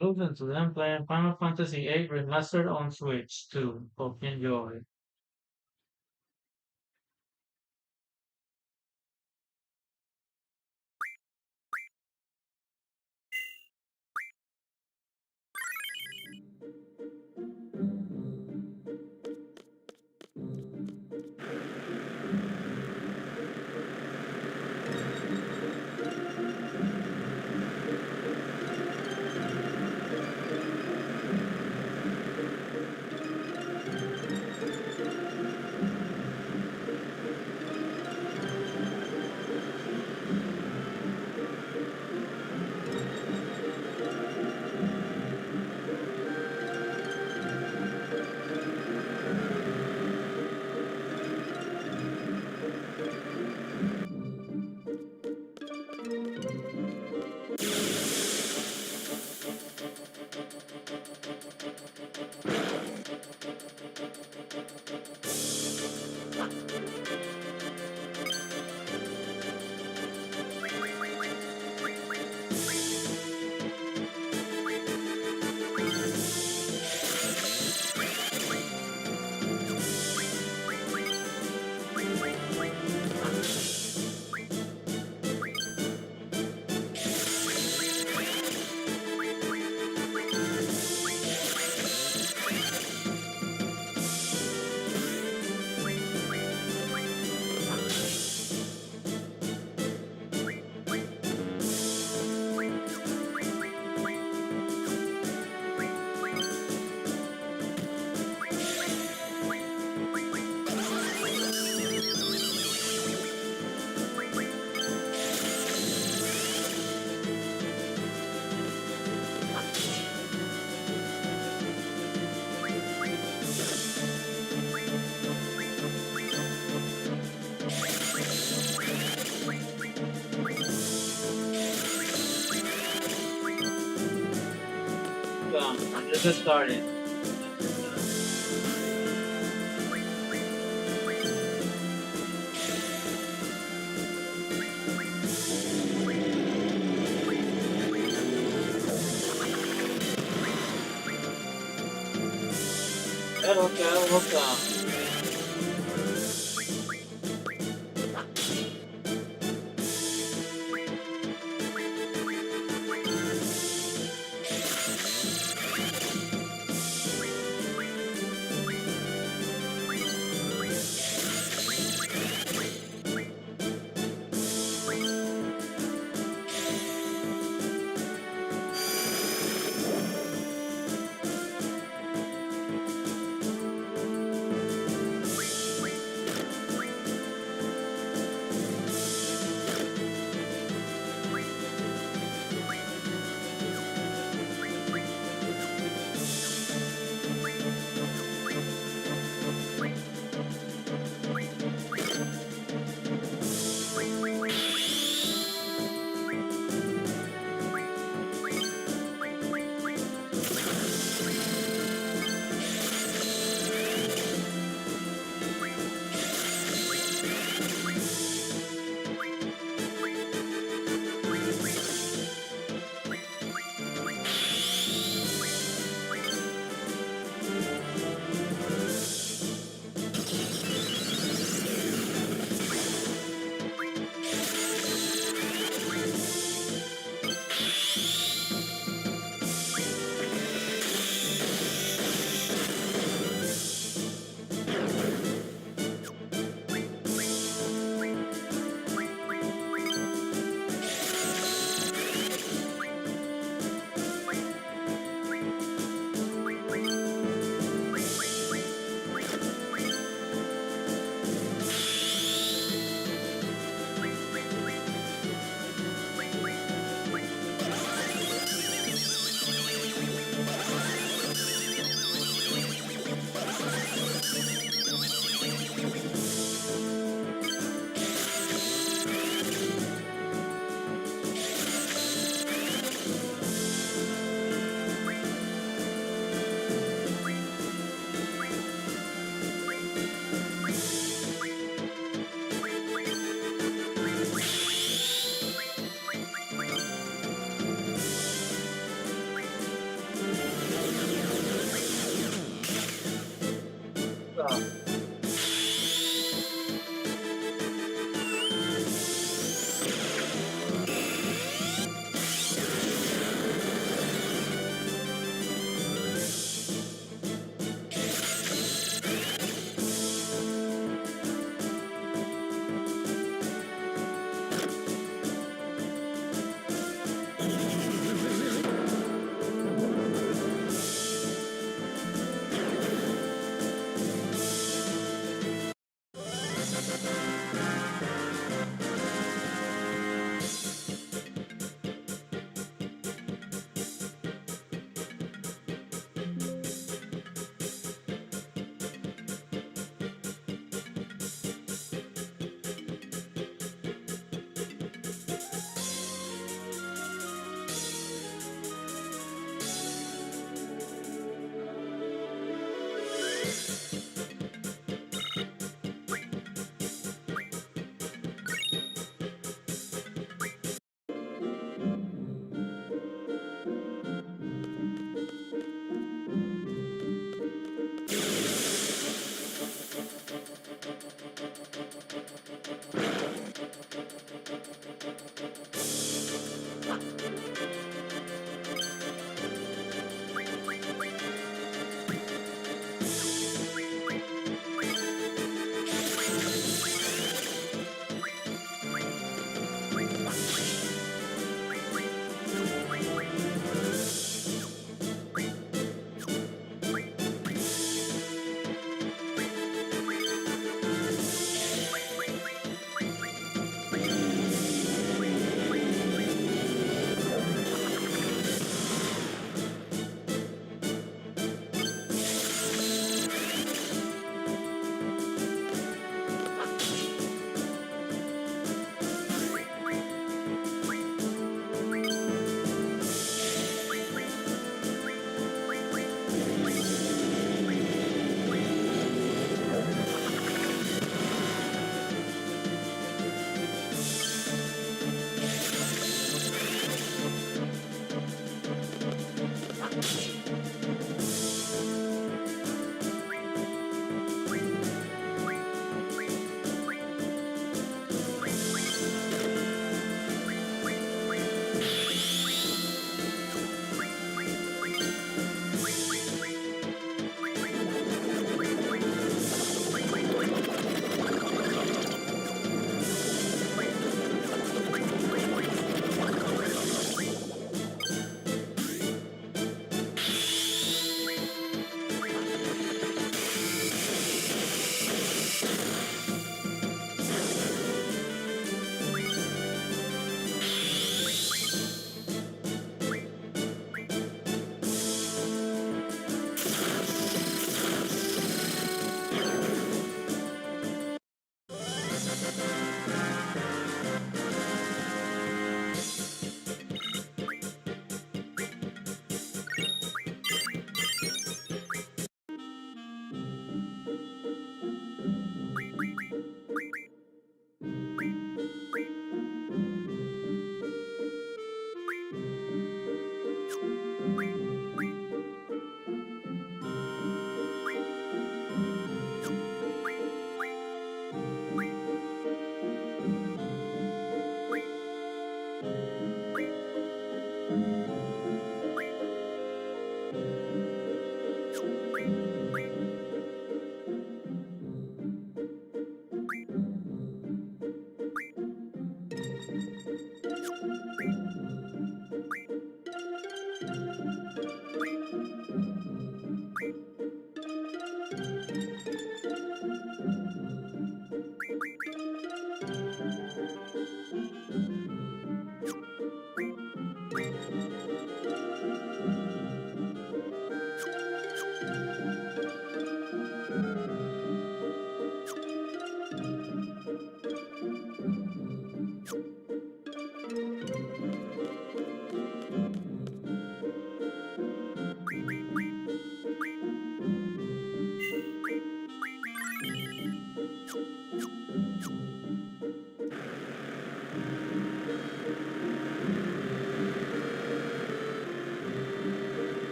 Proven to them playing Final Fantasy VIII Remastered on Switch too. Hope you enjoy. I'm just started. Hello, welcome.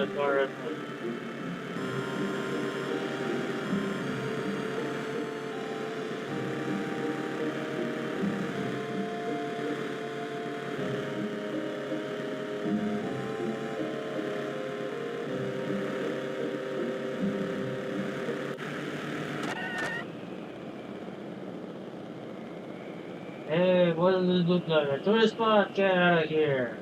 the current. Hey, what does this look like? A tourist spot? Get out of here.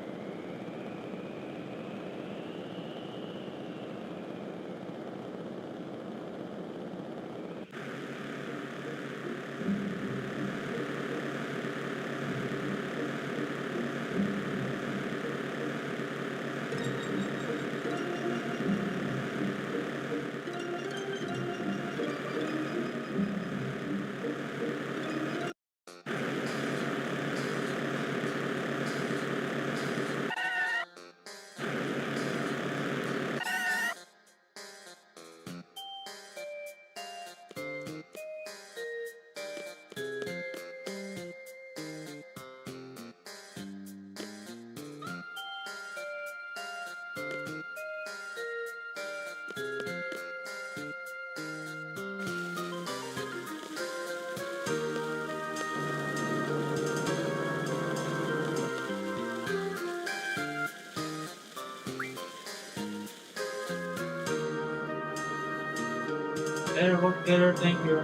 Better work better, thank you.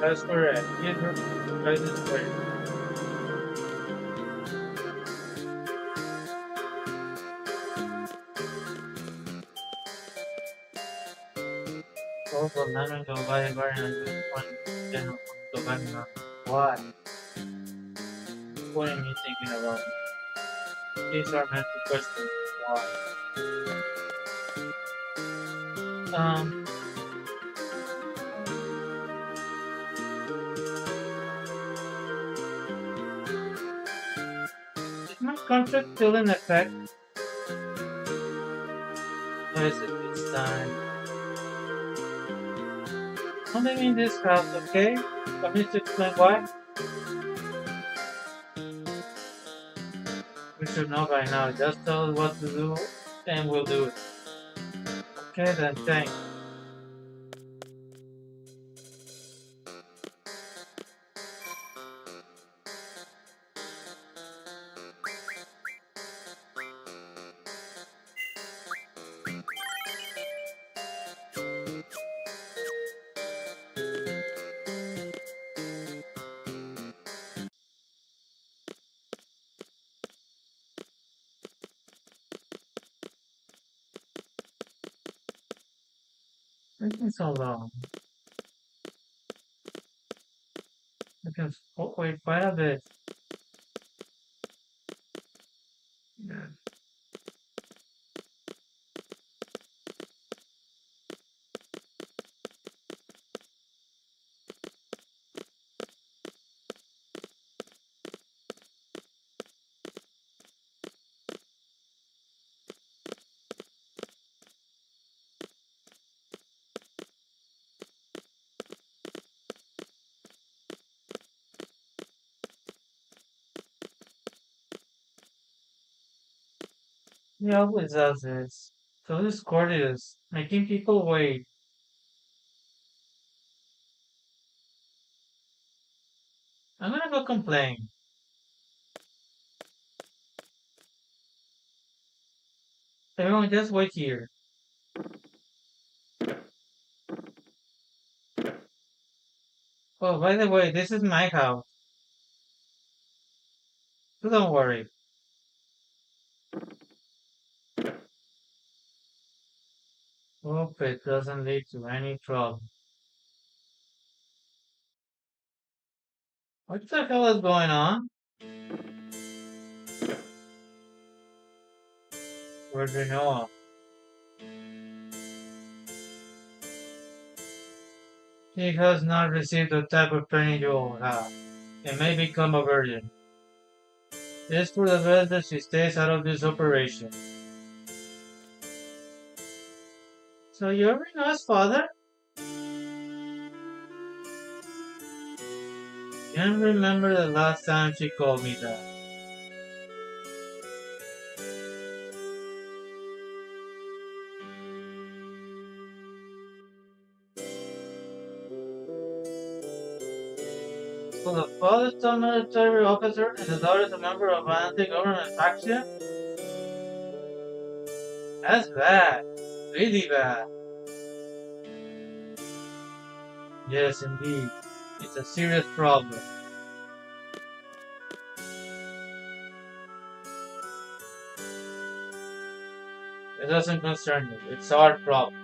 That's correct. Either choice is for you. Todo namin kababayan ang uniform yan ang pagtukan na why? What are you thinking about? These are meant to question why. Um, is my contract still in effect? Or is it this time? Something in this house, okay? Want me to explain why? We should know by now. Just tell us what to do and we'll do it. Okay then, thanks. Taking so long. I can wait quite a bit. Yeah. He always does this. So discourteous, making people wait. I'm gonna go complain. Everyone just wait here. Oh, by the way, this is my house. So don't worry. Hope it doesn't lead to any trouble. What the hell is going on? Where do you know? He has not received the type of training you all have. It may become a burden. It's for the best that she stays out of this operation. So you're Reno's father? Can't remember the last time she called me that. So the father's still a military officer and the daughter's a member of an anti-government faction? That's bad. Really bad. Yes, indeed. It's a serious problem. It doesn't concern you. It's our problem.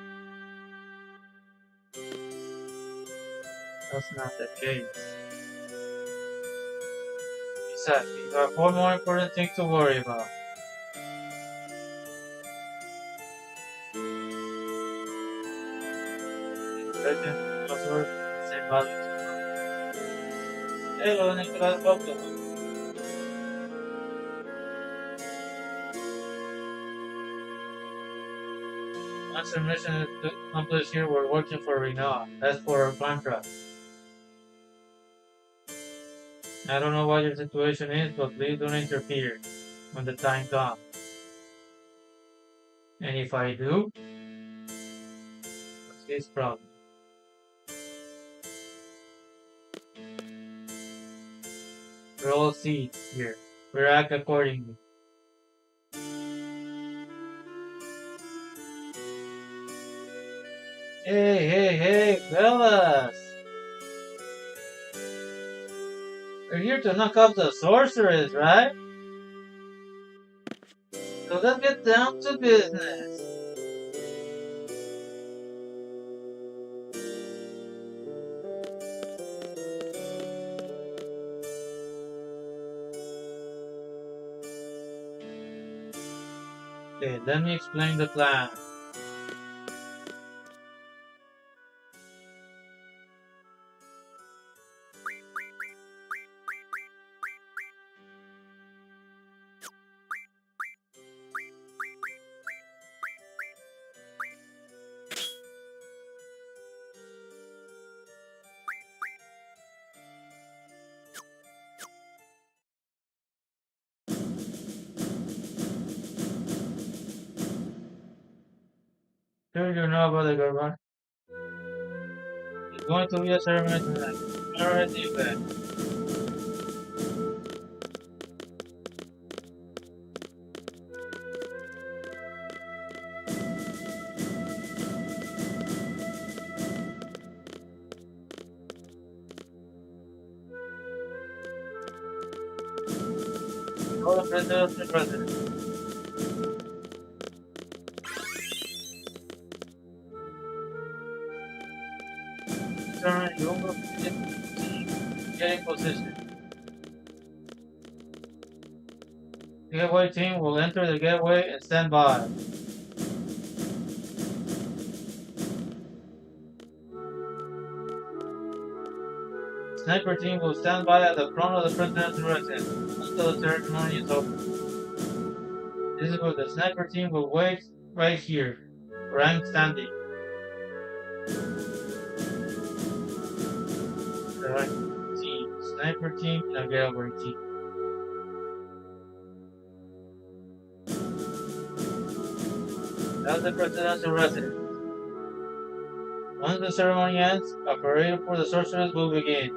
That's not the case. Besides, we have far more important things to worry about. Legend, password, same values. Hello, Nicholas, welcome. Once our mission is accomplished here, we're working for Rena. That's for our contract. I don't know what your situation is, but please don't interfere when the time comes. And if I do, it's his problem. We're all seeds here. We act accordingly. Hey, hey, hey, fellas! We're here to knock off the sorceress, right? So let's get down to business. Okay, let me explain the plan. Sure you know about the government? It's going to be a ceremony tonight. Already back. All the presidents and presidents. Turn you will get in position. The gateway team will enter the gateway and stand by. Sniper team will stand by at the front of the president's residence until the ceremony is over. This is where the sniper team will wait right here, where I'm standing. The right team, sniper team, and a gateway team. That's the presidential residence. Once the ceremony ends, a parade for the sorcerers will begin.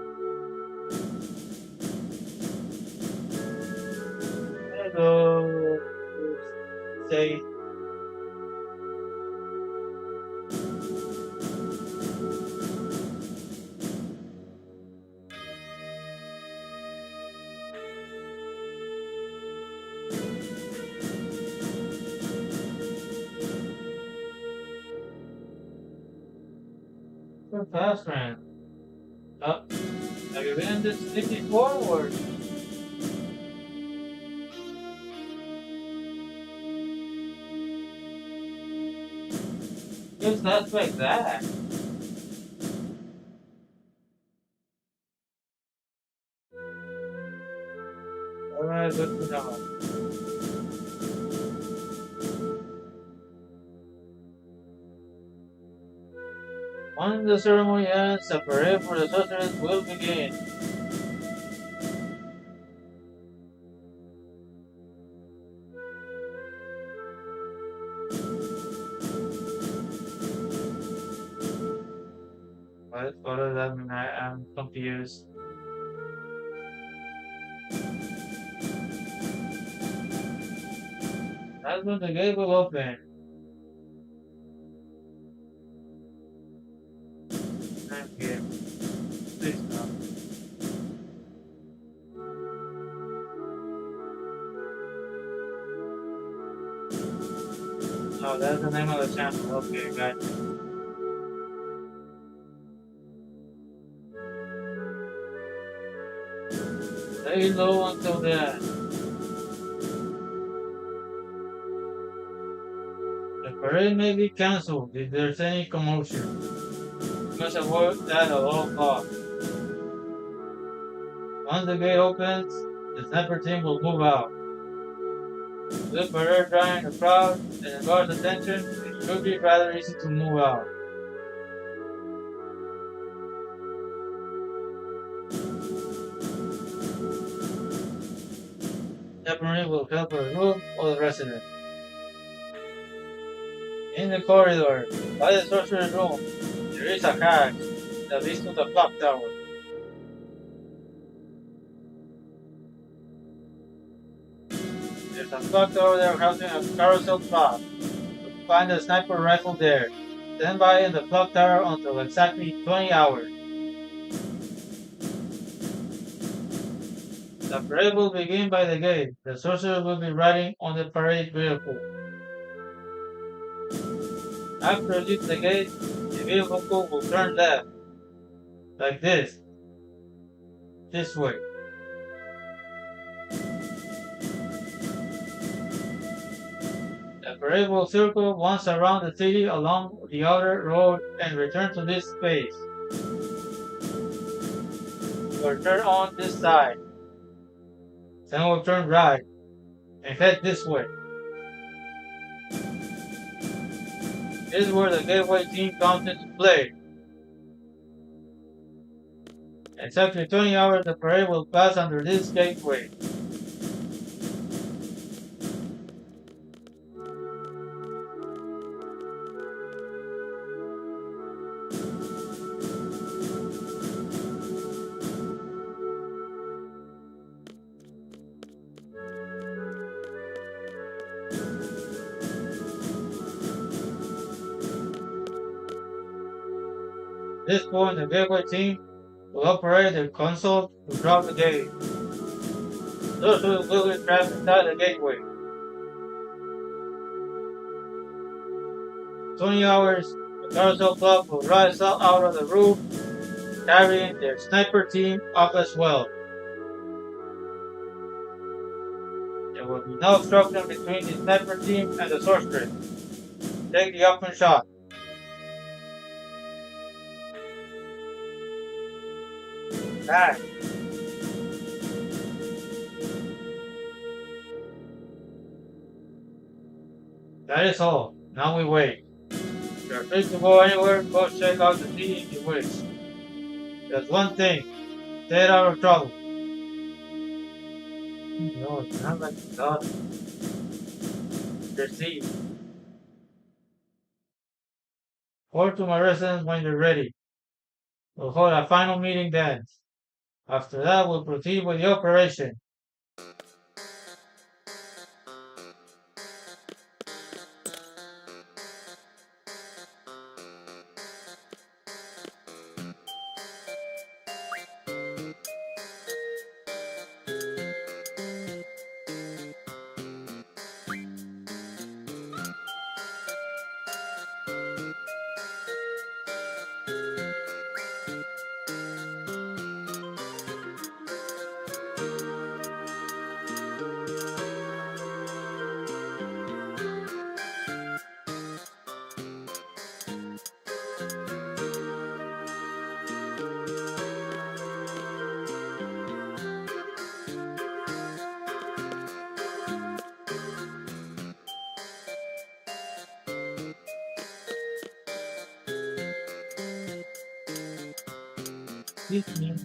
Hello, say. So fast, man. Up. Have you been in this sticky forward? Just not like that. Alright, good to know. Once the ceremony ends, the parade for the sorcerers will begin. What does that mean? I'm confused. That's when the gate will open. I'm here. Please no. Oh, that's the name of the channel. Okay, got it. Stay low until then. The parade may be cancelled if there's any commotion. You must avoid that at all costs. Once the gate opens, the sniper team will move out. With parade drawing the crowd and the guard's attention, it should be rather easy to move out. The parade will help remove all the residents. In the corridor, by the sorcerer's room, there is a hatch that leads to the clock tower. There's a clock tower there housing a carousel clock. You'll find a sniper rifle there. Stand by in the clock tower until exactly 20 hours. The parade will begin by the gate. The sorcerer will be riding on the parade vehicle. After it leaves the gate, the vehicle will turn left, like this way. The parade will circle once around the city along the outer road and return to this space. We'll turn on this side. Then we'll turn right and head this way. This is where the gateway team comes into play. Exactly 20 hours the parade will pass under this gateway. At this point, the gateway team will operate the console to drop the gate. Those who will be trapped inside the gateway. 20 hours, the carousel club will rise up out of the roof, carrying their sniper team up as well. There will be no obstruction between the sniper team and the sorceress. Take the open shot. Back. That is all. Now we wait. If you are free to go anywhere, go check out the city if you wish. There's one thing. Stay out of trouble. No, it's not like the God. Proceed. Report to my residence when you're ready. We'll hold a final meeting then. After that, we'll proceed with the operation. Excuse me.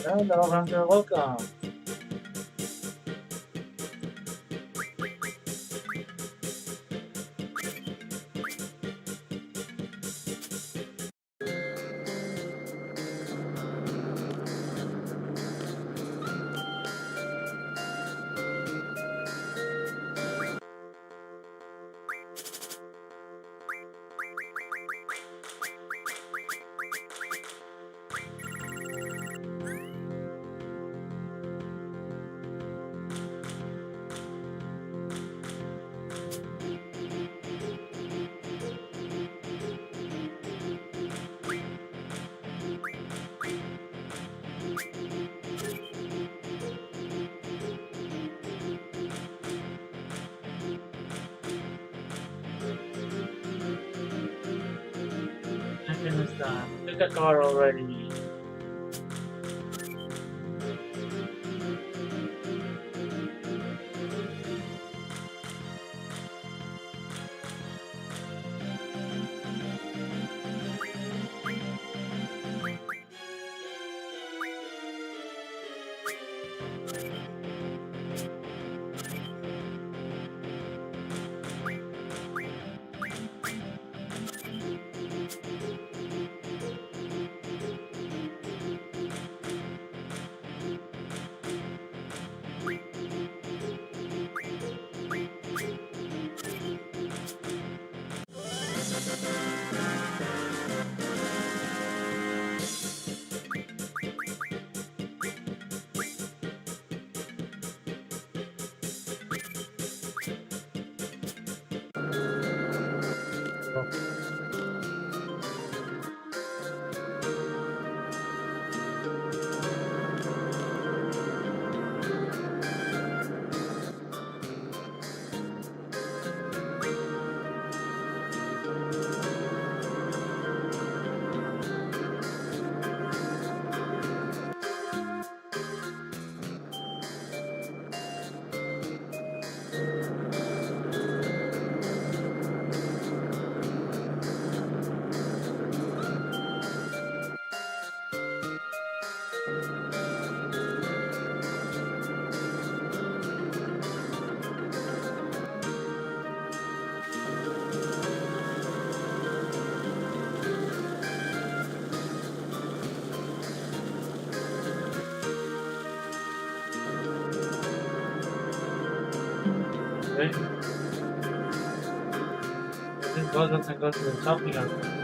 Hello, Hunter. Welcome. Engine is done. Pick a car already. Okay. This boss doesn't go to the shopping area.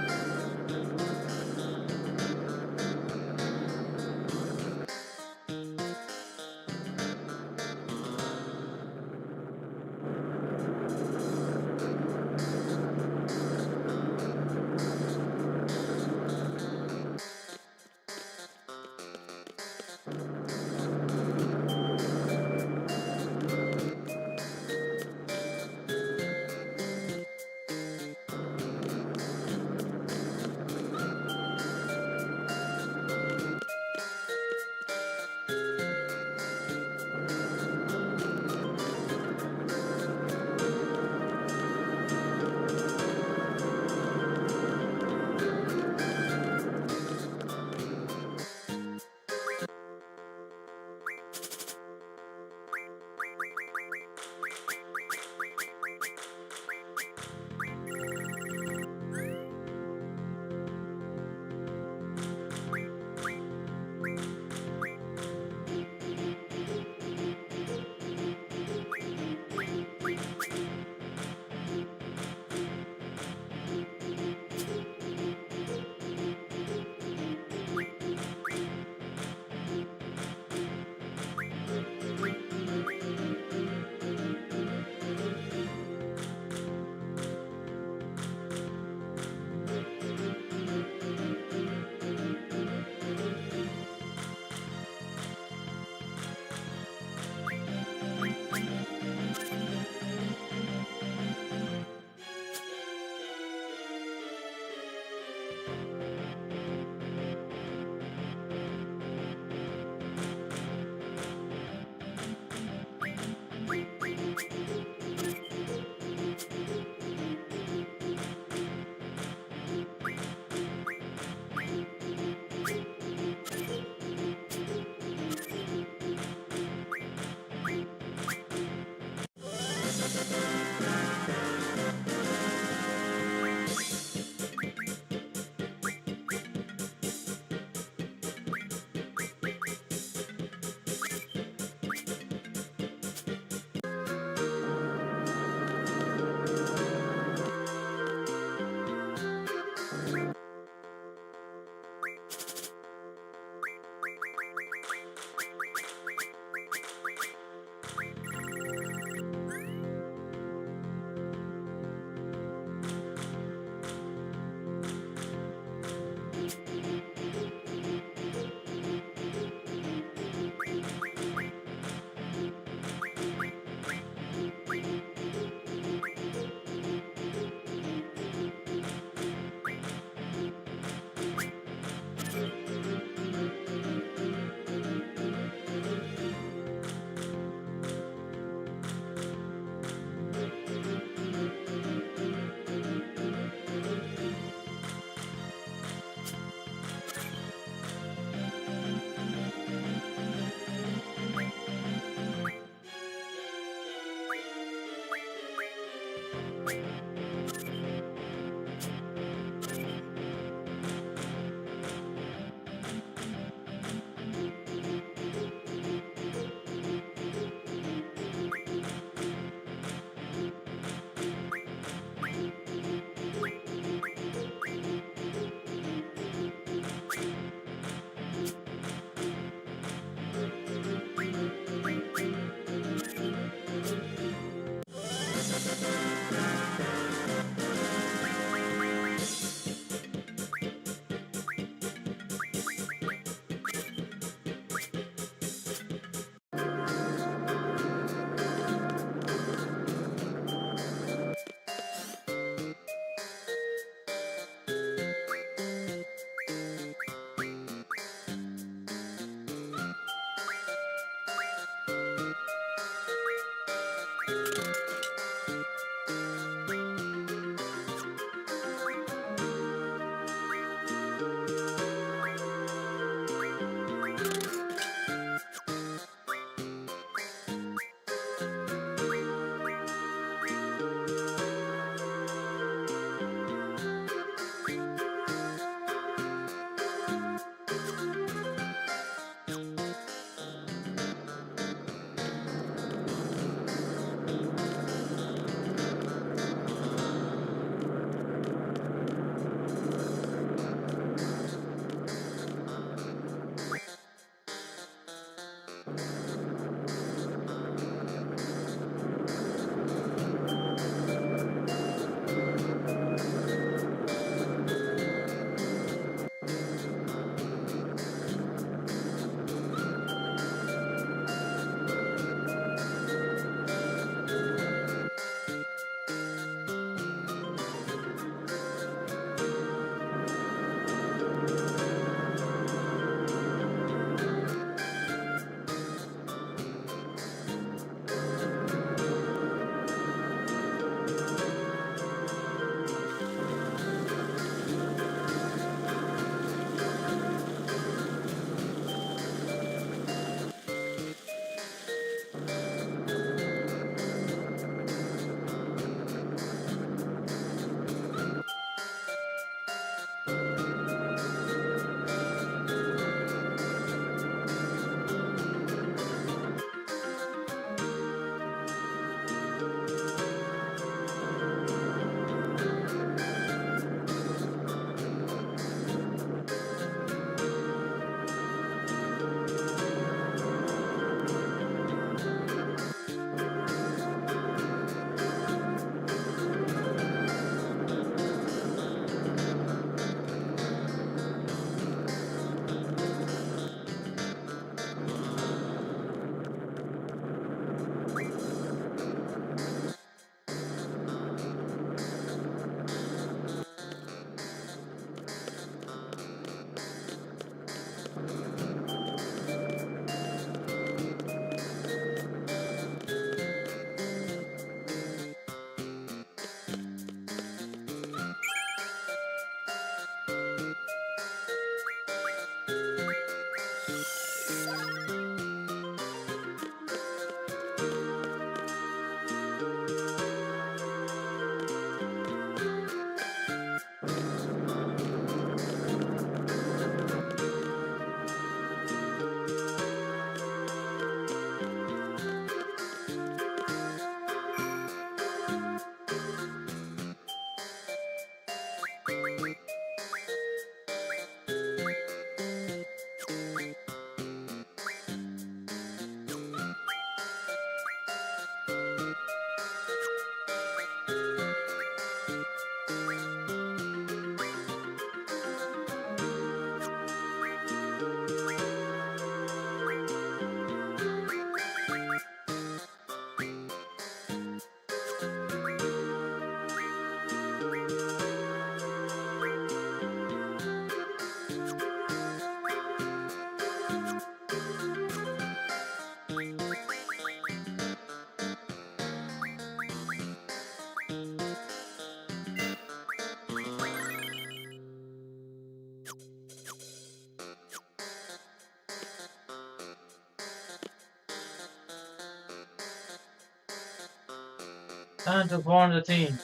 Time to form the team.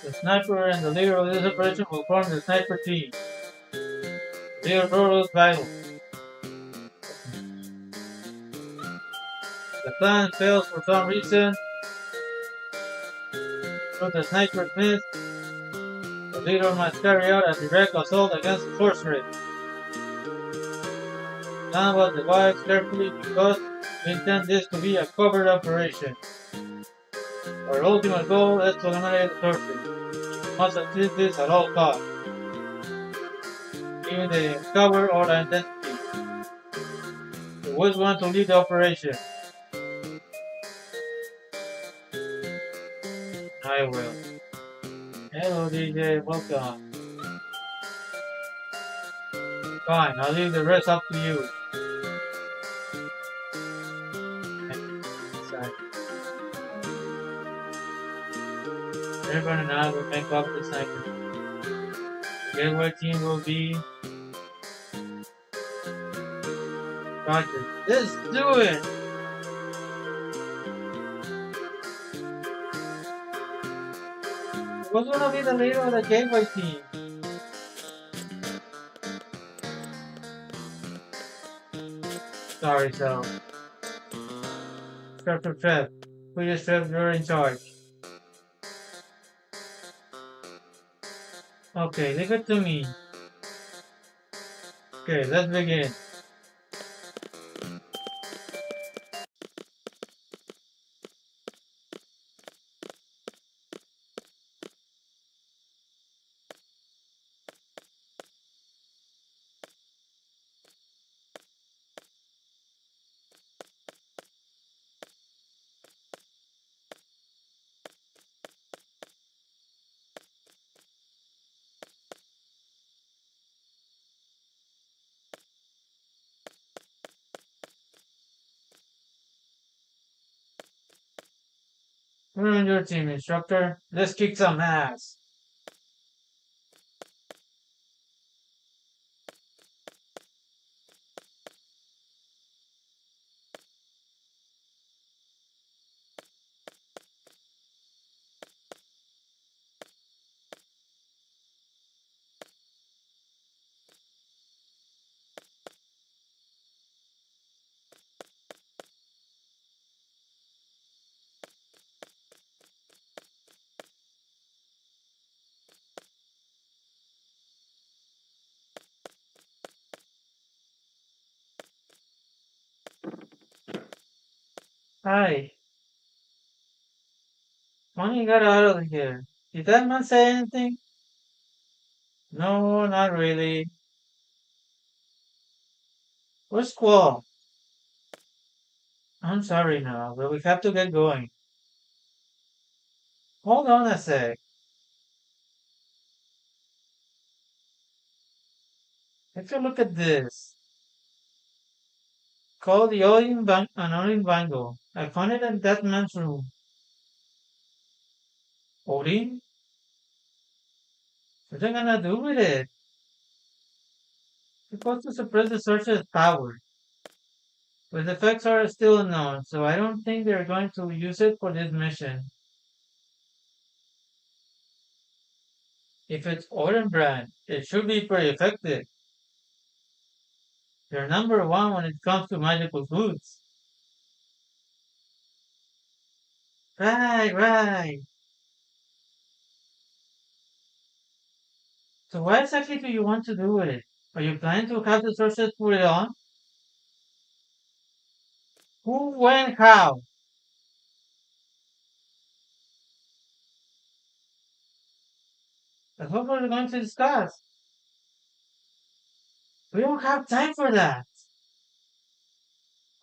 The sniper and the leader of this operation will form the sniper team. Their role is vital. The plan fails for some reason, so the sniper missed. The leader must carry out a direct assault against the sorcerer. Plan was devised carefully because we intend this to be a covert operation. Our ultimate goal is to eliminate the sorcerer. We must achieve this at all costs, even if they discover our identity. Who is going to lead the operation? I will. Hello DJ, welcome. Fine, I'll leave the rest up to you. Everyone and I will make up the sniper. The getaway team will be Roger. Let's do it! Who's gonna be the leader of the gateway team? Sorry, so. Instructor Trev. Please, Trev, you're in charge. Okay, leave it to me. Okay, let's begin. We're on your team, instructor. Let's kick some ass. Hi. When you got out of here, did that man say anything? No, not really. Where's Squall? I'm sorry now, but we have to get going. Hold on a sec. If you look at this, called the Annoying Bango. I found it in that man's room. Odin? What are you gonna do with it? Supposed to suppress the source's power, but the effects are still unknown, so I don't think they're going to use it for this mission. If it's Oran brand, it should be pretty effective. They're number one when it comes to magical foods. Right, right. So what exactly do you want to do with it? Are you planning to have the sources put it on? Who, when, how? That's what we're going to discuss. We don't have time for that.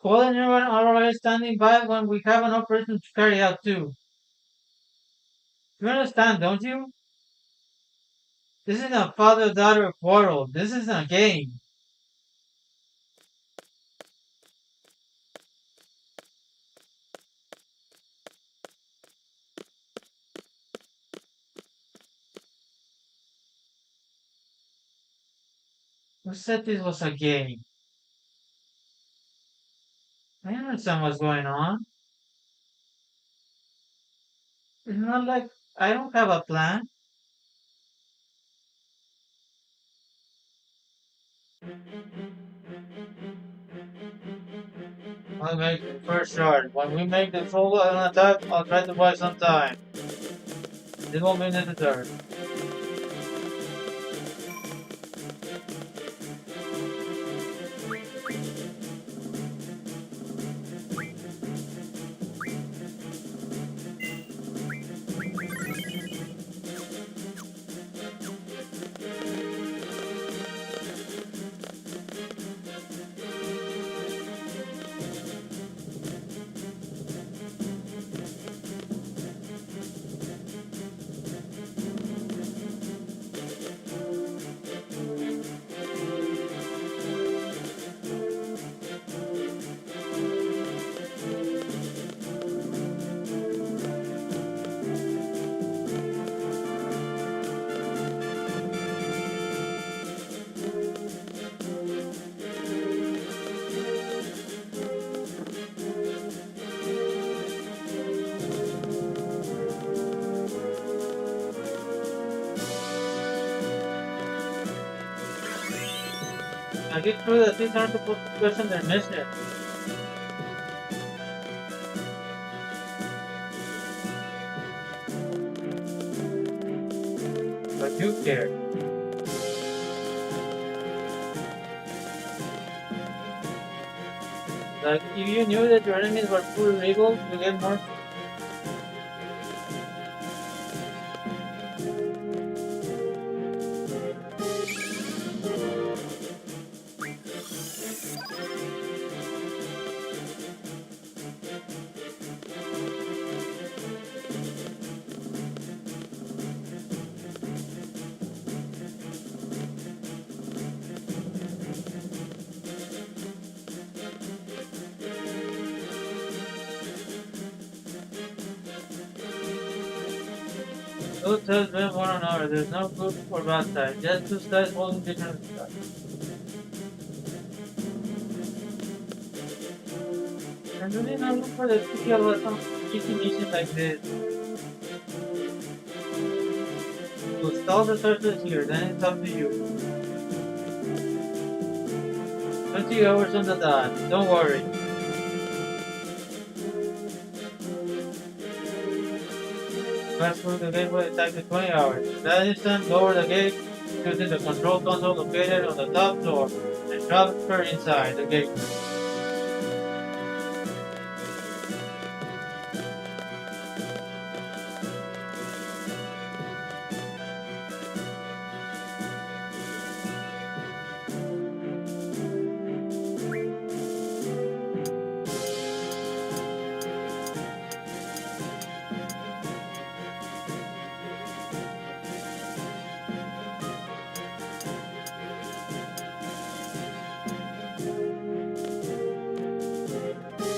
Cole and everyone are already standing by when we have an operation to carry out too. You understand, don't you? This is a father-daughter quarrel. This isn't a game. Who said this was a game? I understand what's going on. It's not like I don't have a plan. I'll make the first shot. When we make the full attack, I'll try to buy some time. This won't be necessary. I get through that these aren't supposed to question their mission. But you care. Like, if you knew that your enemies were fully legal, you get more. Those sides blame one another. There's no good or bad side. Just two sides holding different sides. And really not look for the tricky about some tricky mission like this. So stall the searches here, then it's up to you. 20 hours on the dot. Don't worry. Pass through the gate will attack the 20 hours. That instant, lower the gate using the control console located on the top floor and transfer inside the gate.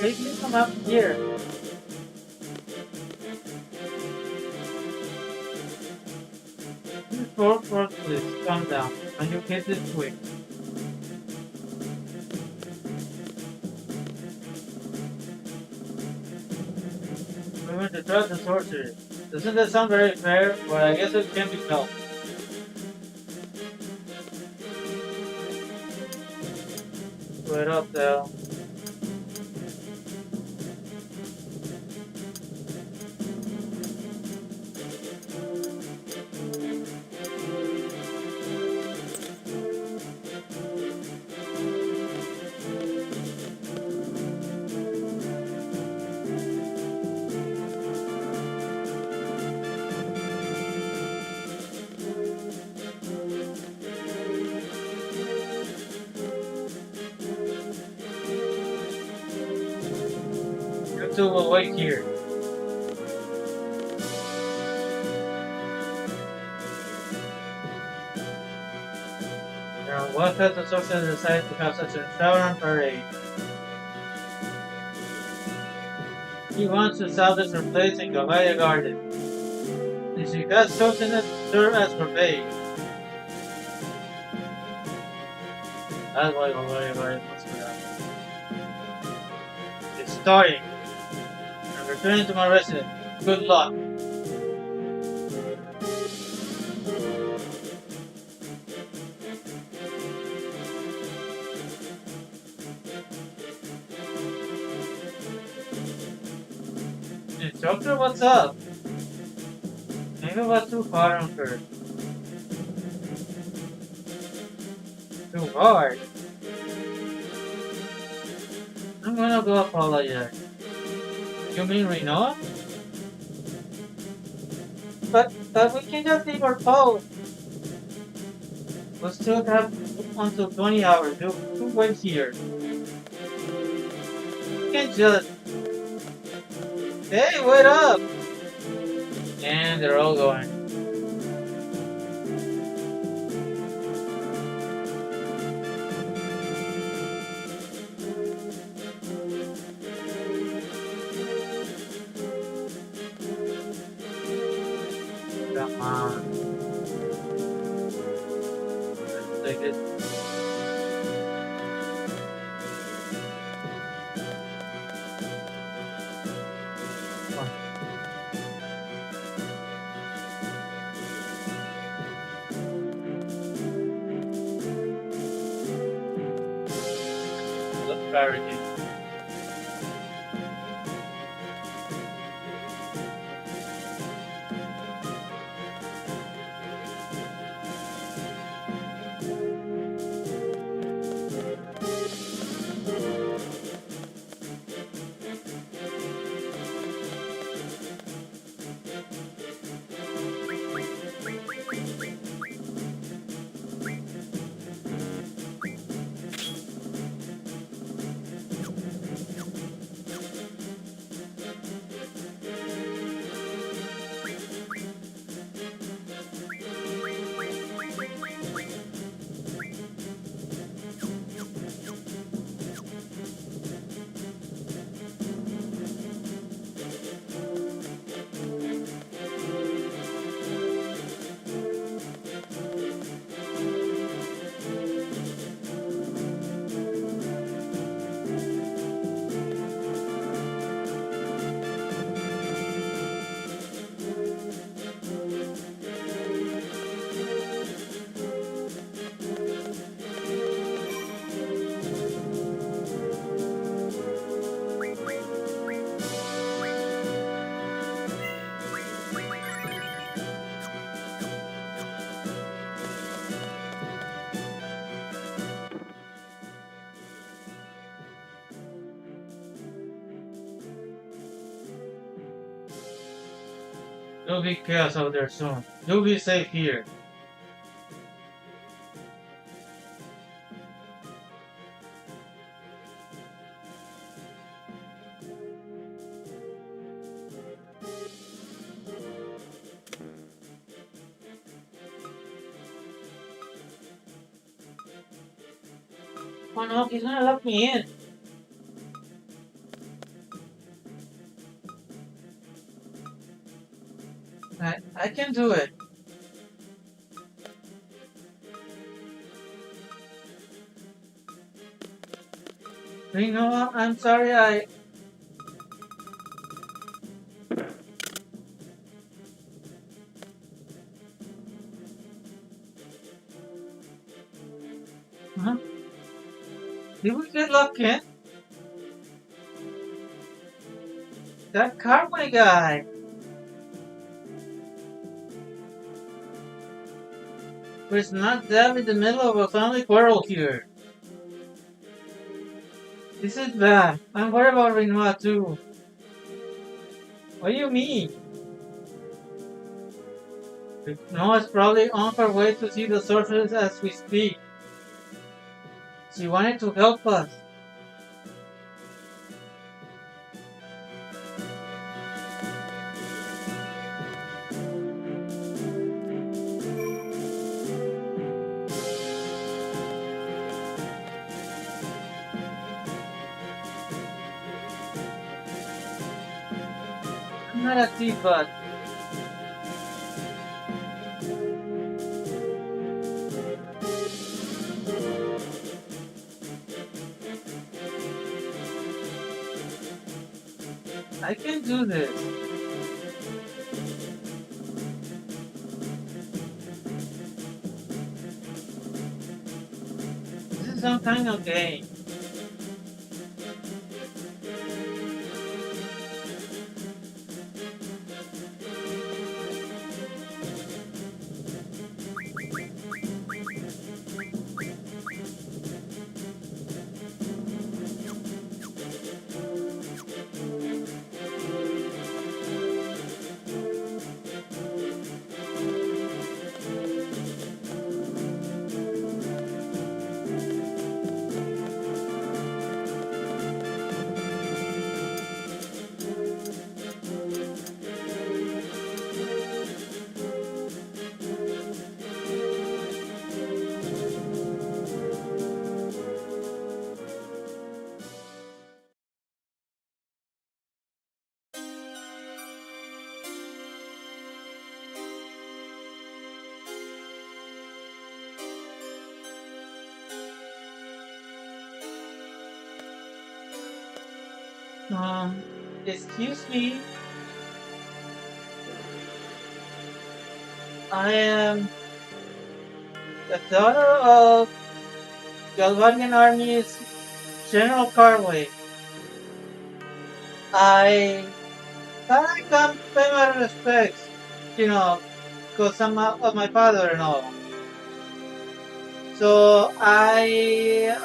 They can come up here. Please please, calm down. And you get this quick. We went to try to torture it. Doesn't that sound very fair? But I guess it can be helped. Wait up, Dale. You two will wait here. Now, what has the social decided to have such a shower parade? He wants to salvage her place in Gavaya Garden. And she has chosen it to serve as her bait. That's why Gavaya Garden wants for that. It's starting. I'm returning to my residence. Good luck. Instructor, what's up? Maybe I was too hard on her. Too hard? I'm gonna go apologize. You mean Reno? But we can just leave our post. We'll still have until 20 hours. You wait here. You can just... Hey, wait up! And they're all going. Come on. Let's take it. Clarity. There'll be chaos out there soon. You'll be safe here. Oh no, he's gonna lock me in. I can do it. You know what? I'm sorry talking? That Carway guy. We're not dead in the middle of a family quarrel here. This is bad. I'm worried about Renoir too. What do you mean? Renoir is probably on her way to see the sorceress as we speak. She wanted to help us. I'm not a thief, but I can do this. This is some kind of game. Um, excuse me. I am the daughter of Galvanian Army's General Carway. I thought I come pay my respects, you know, because I'm of my father and all. So I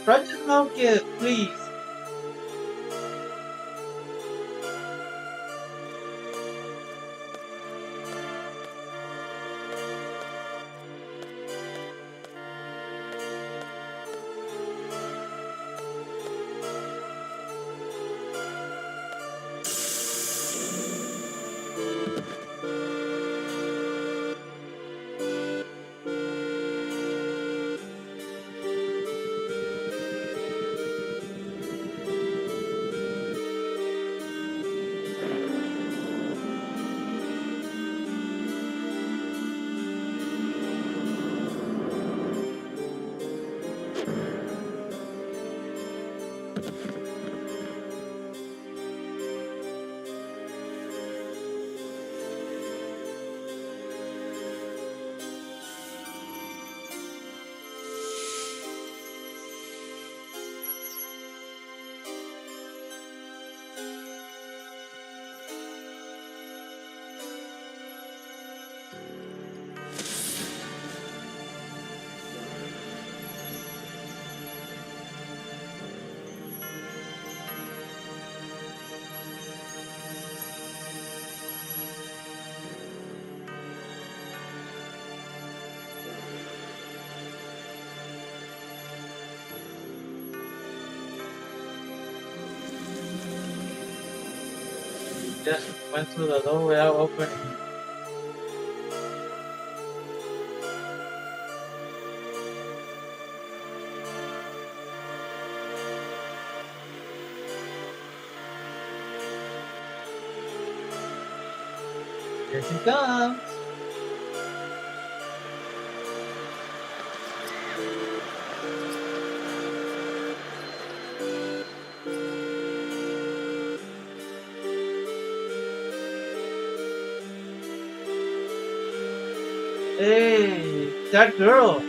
brought you some gift, please. Just went through the door without opening. Here she comes. Hey, that girl.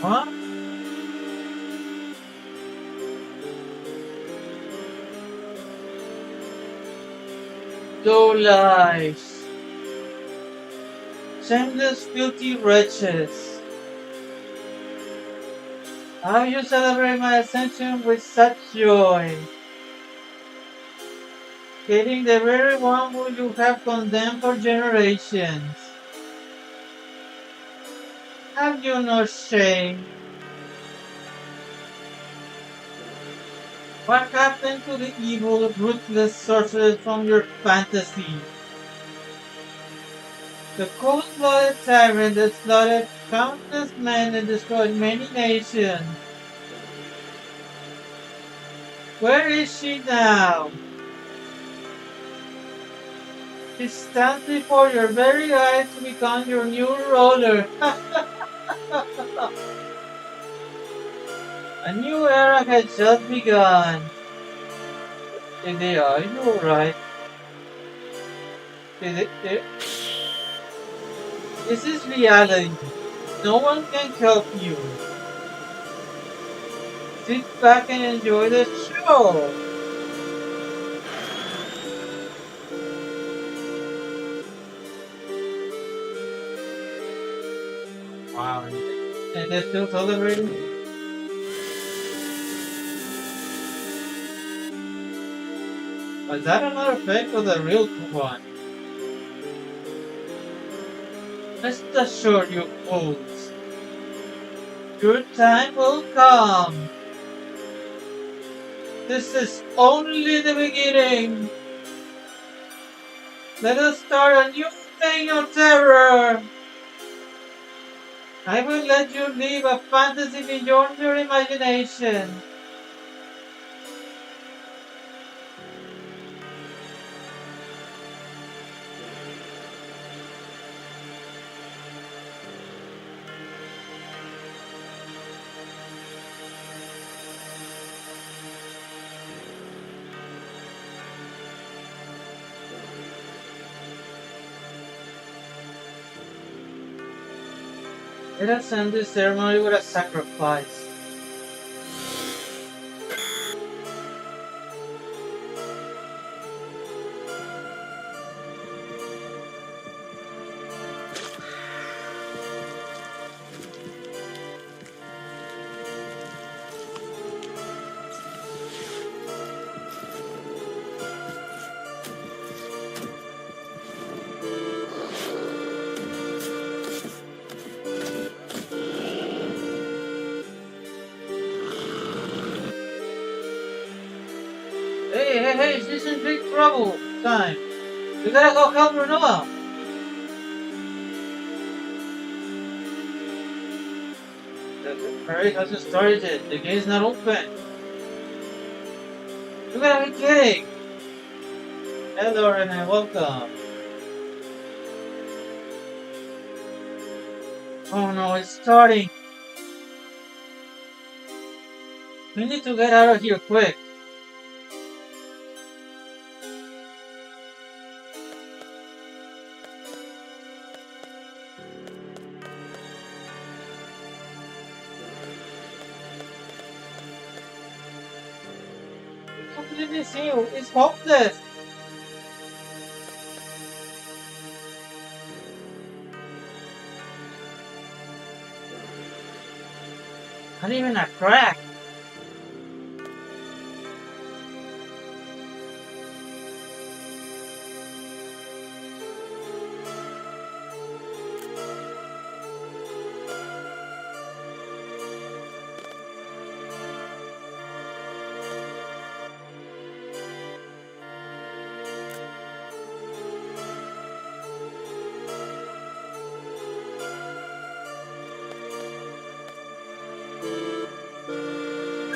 Huh? Go lives! Shameless filthy wretches! How you celebrate my ascension with such joy? Killing the very one who you have condemned for generations. Have you no shame? What happened to the evil, ruthless sorcerers from your fantasy? The cold-blooded tyrant that slaughtered countless men and destroyed many nations. Where is she now? She stands before your very eyes to become your new ruler. A new era has just begun. DDR, you're right. This is reality. No one can help you. Sit back and enjoy the show. Wow. And they're still celebrating? Was that another fake or the real one? Rest assured, you fools. Your time will come. This is only the beginning. Let us start a new reign of terror. I will let you live a fantasy beyond your imagination. Let us end this ceremony with a sacrifice. Hey, she's in big trouble. Time. We gotta go help her now. The parade hasn't started yet. The gate's not open. You gotta be kidding. Hello, Renee. Welcome. Oh no, it's starting. We need to get out of here quick. Completely see you. It's hopeless. Not even a crack.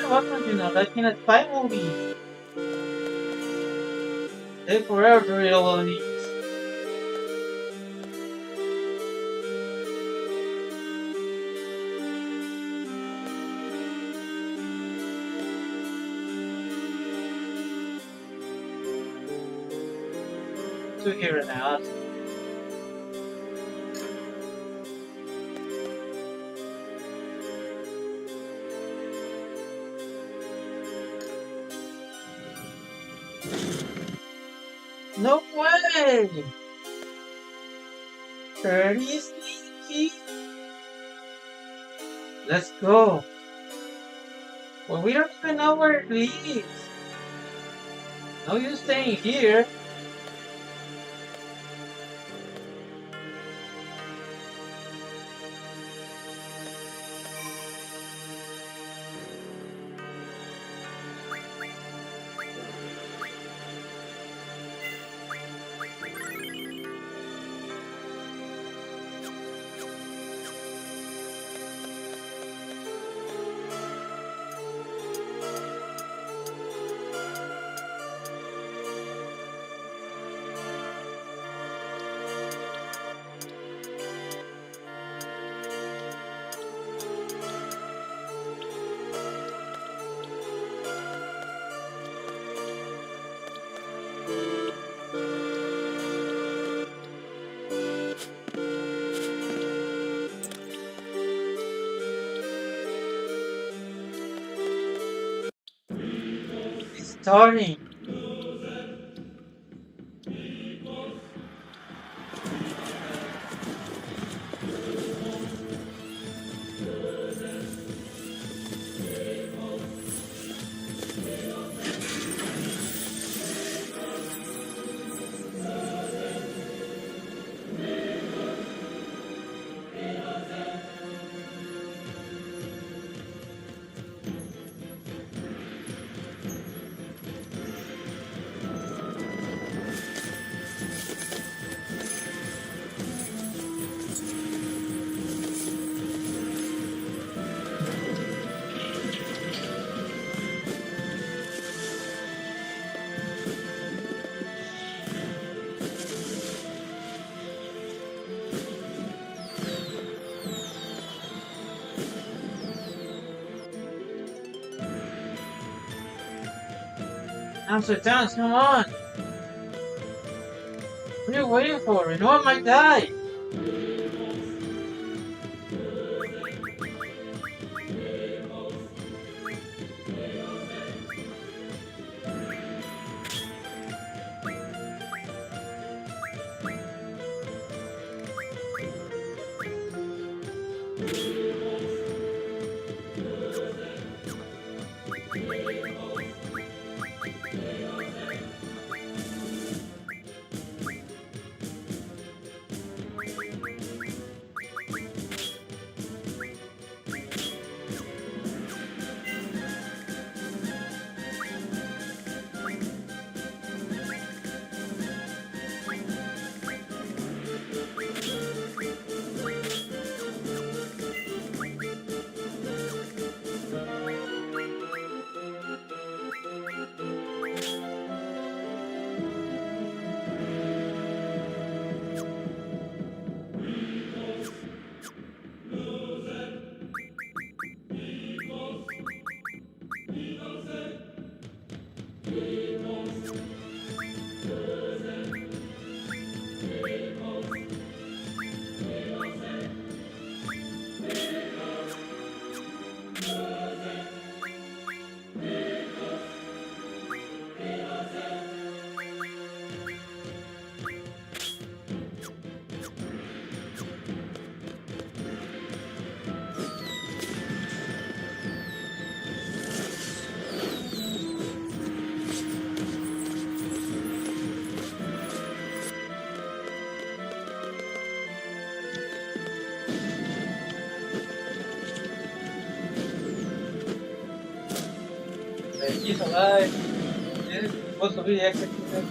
What happened, like in a spy movie? Take forever to read all of these. To hear it now. No way! 30 sneaky! Let's go! Well, we don't even know where it leads. No use staying here. It's starting. I'm so tense, come on! What are you waiting for? You know I might die! He's alive. This is supposed to be executed.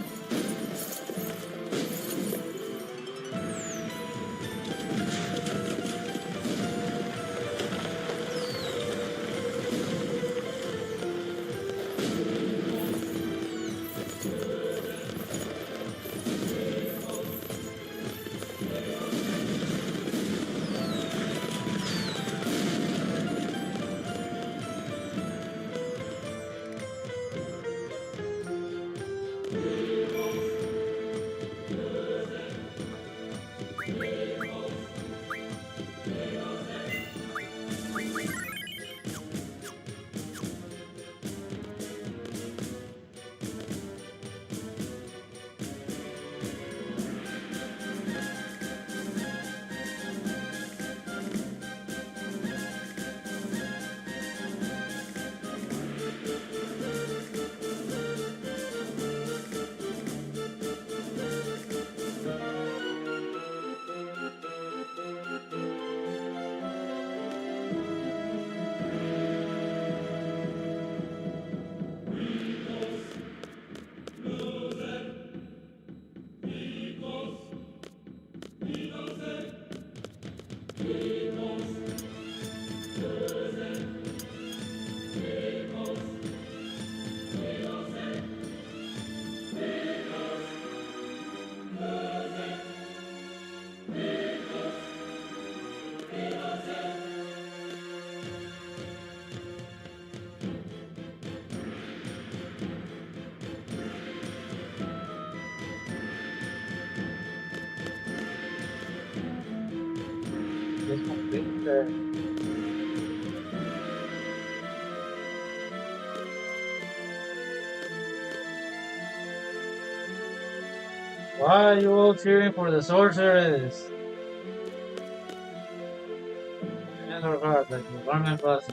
just completed that. Why are you all cheering for the sorceress? Hands are hard, like the garment bus.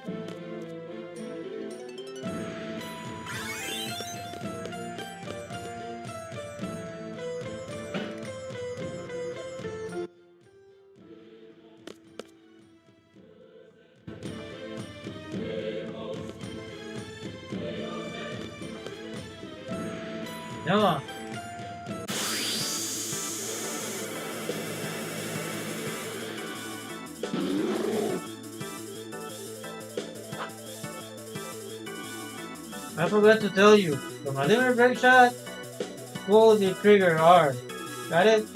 Yeah, I forgot to tell you. From a liver break shot, pull the trigger hard. Got it?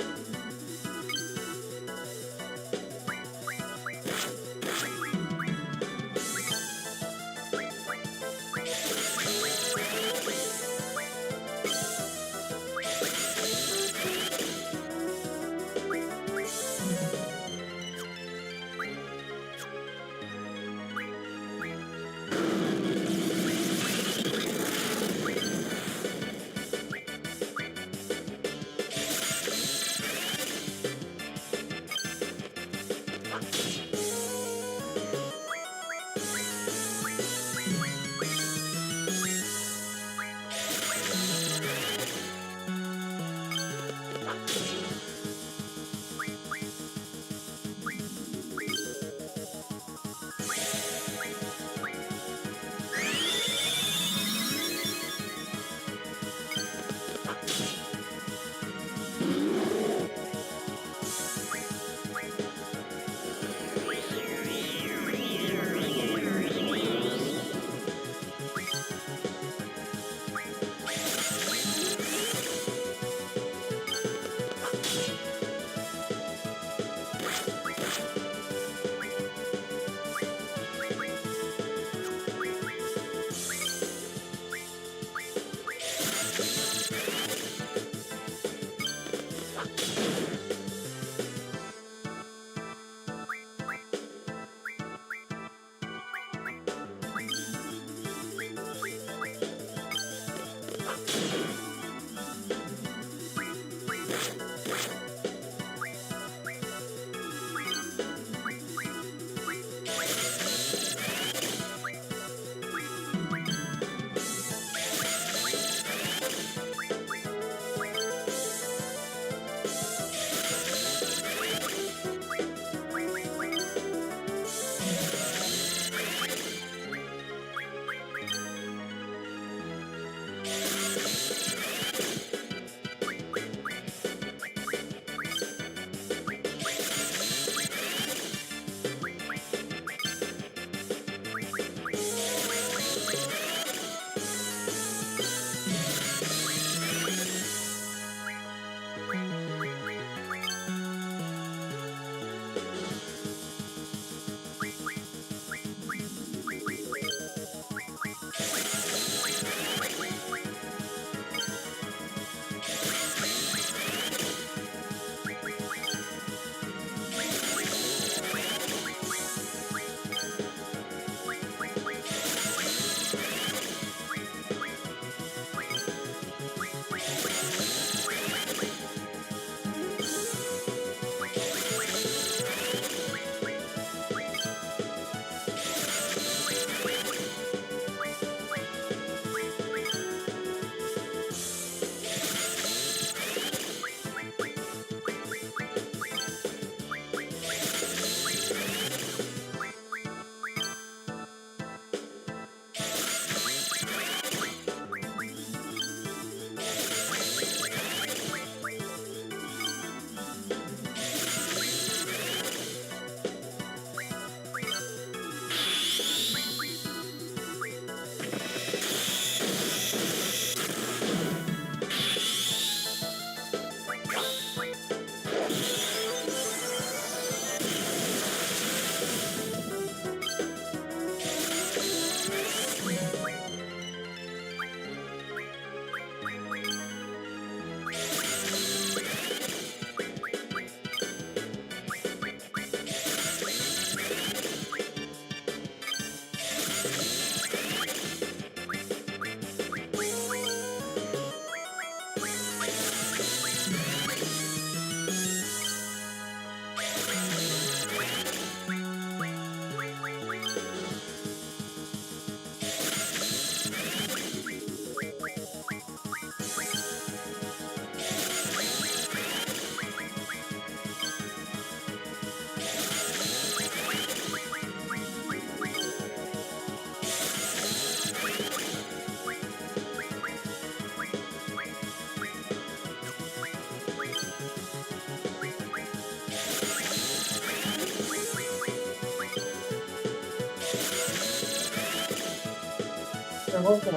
You're welcome.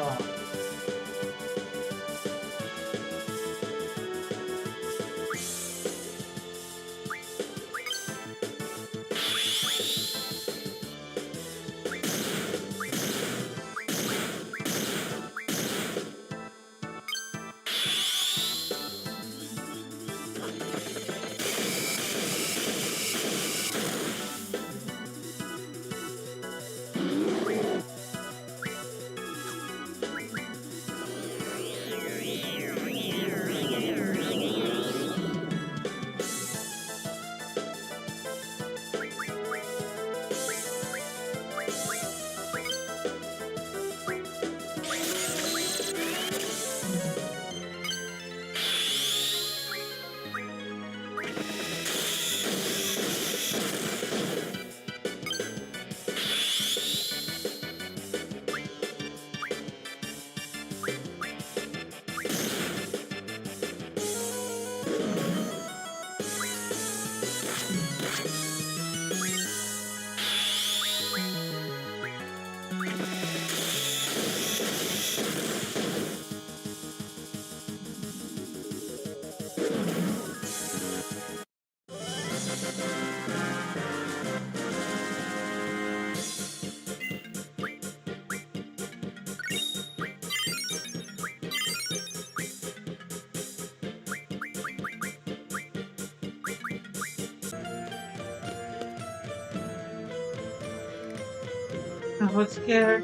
I was scared.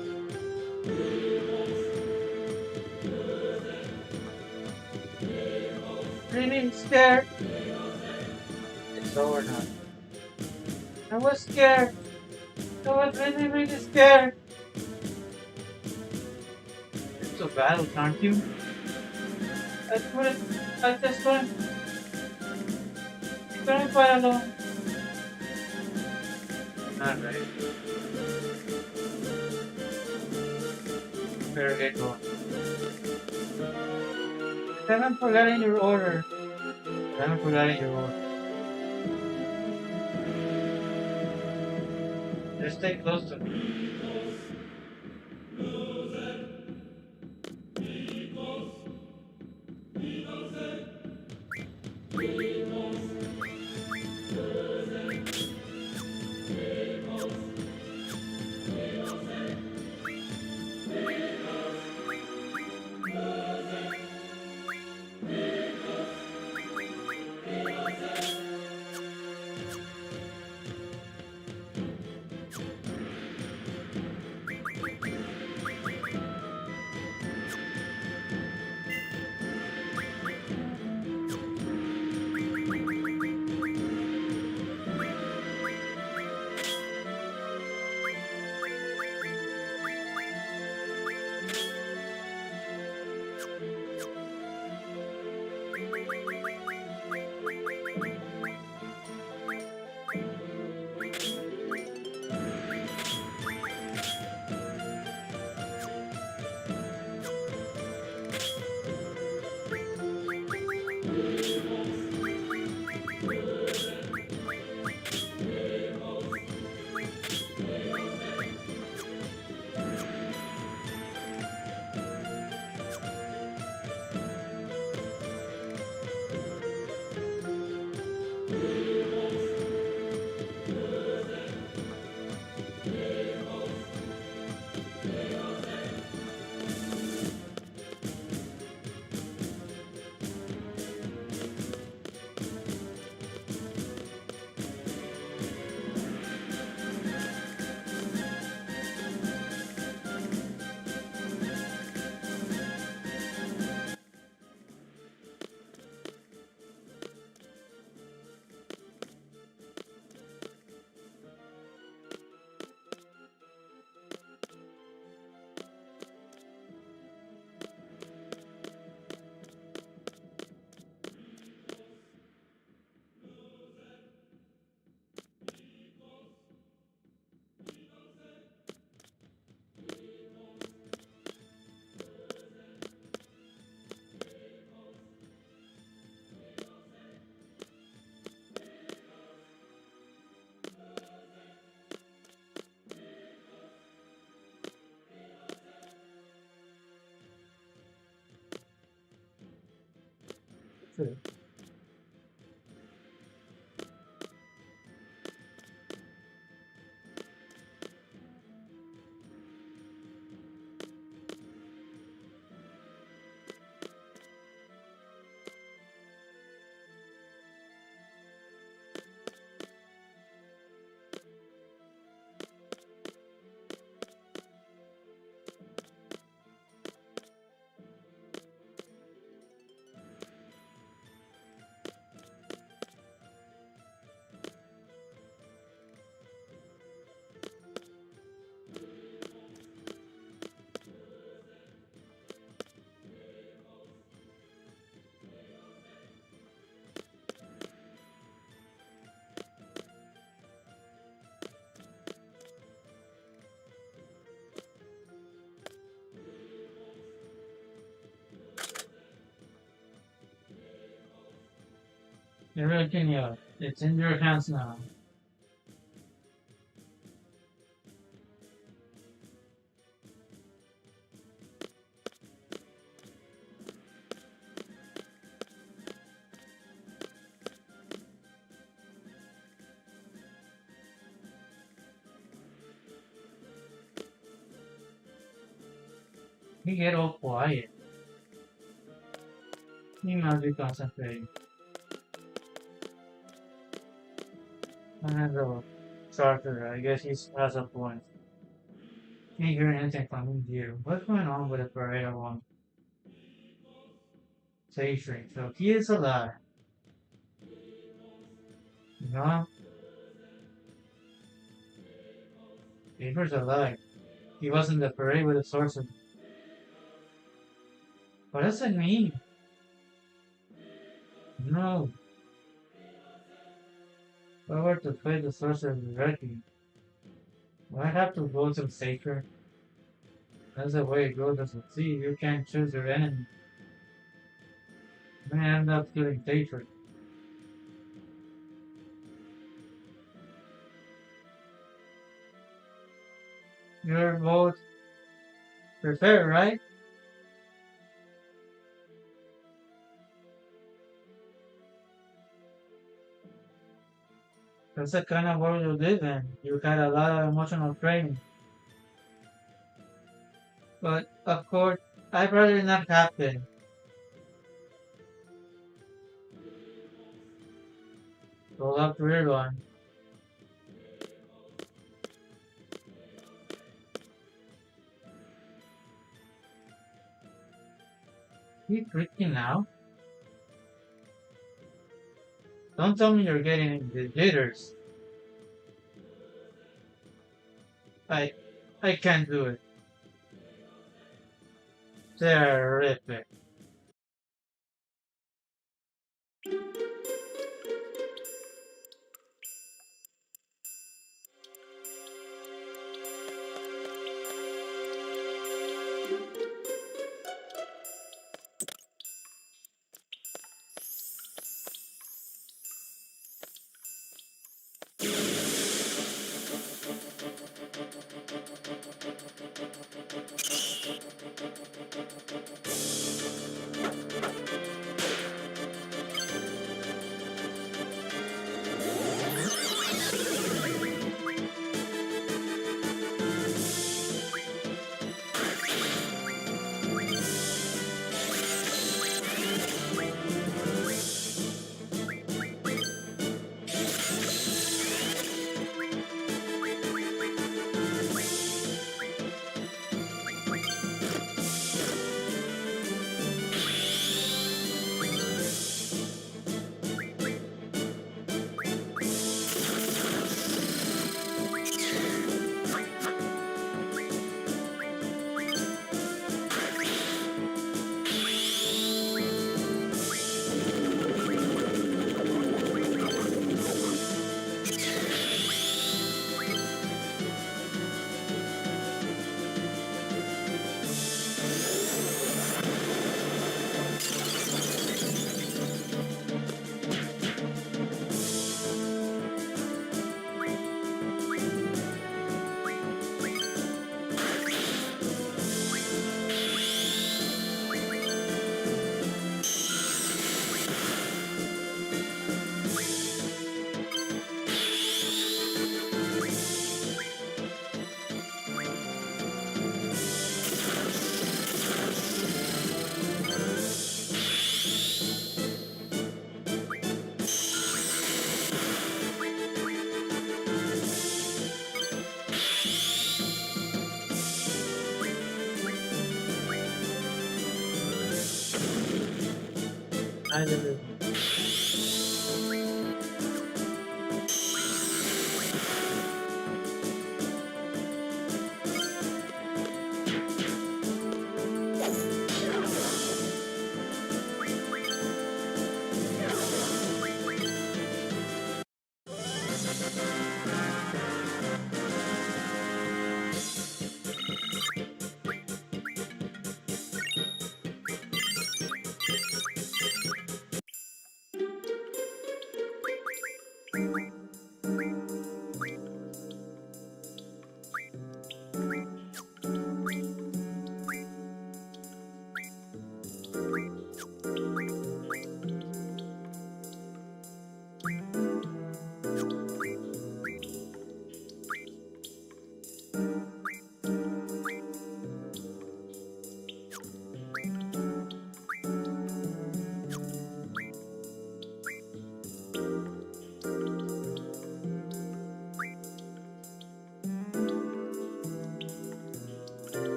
Really scared. It's over now. I was scared. I was really, really scared. It's so bad, can't you? I just couldn't fight alone. Alright, better get going. Haven't forgotten your order. Haven't forgotten your order. Just stay close to me. True. Everything else, it's in your hands now. You get all quiet. You must be concentrating. Another charter, I guess he has a point. Can't hear anything from him here. What's going on with the parade one? Station. So he is alive. No, Paper's alive. He was in the parade with a sorcerer. What does that mean? No. If I were to fight the sorcerer directly, do I have to go to Sacred? That's the way it goes as a sea. You can't choose your enemy. You may end up killing Sacred. You're both prepared, right? That's the kind of world you live in. You had a lot of emotional training. But, of course, I'd rather not happen. Roll up rear one. You freaking out? Don't tell me you're getting the jitters. I, I can't do it. Terrific. I do.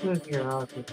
Look here, Rocky.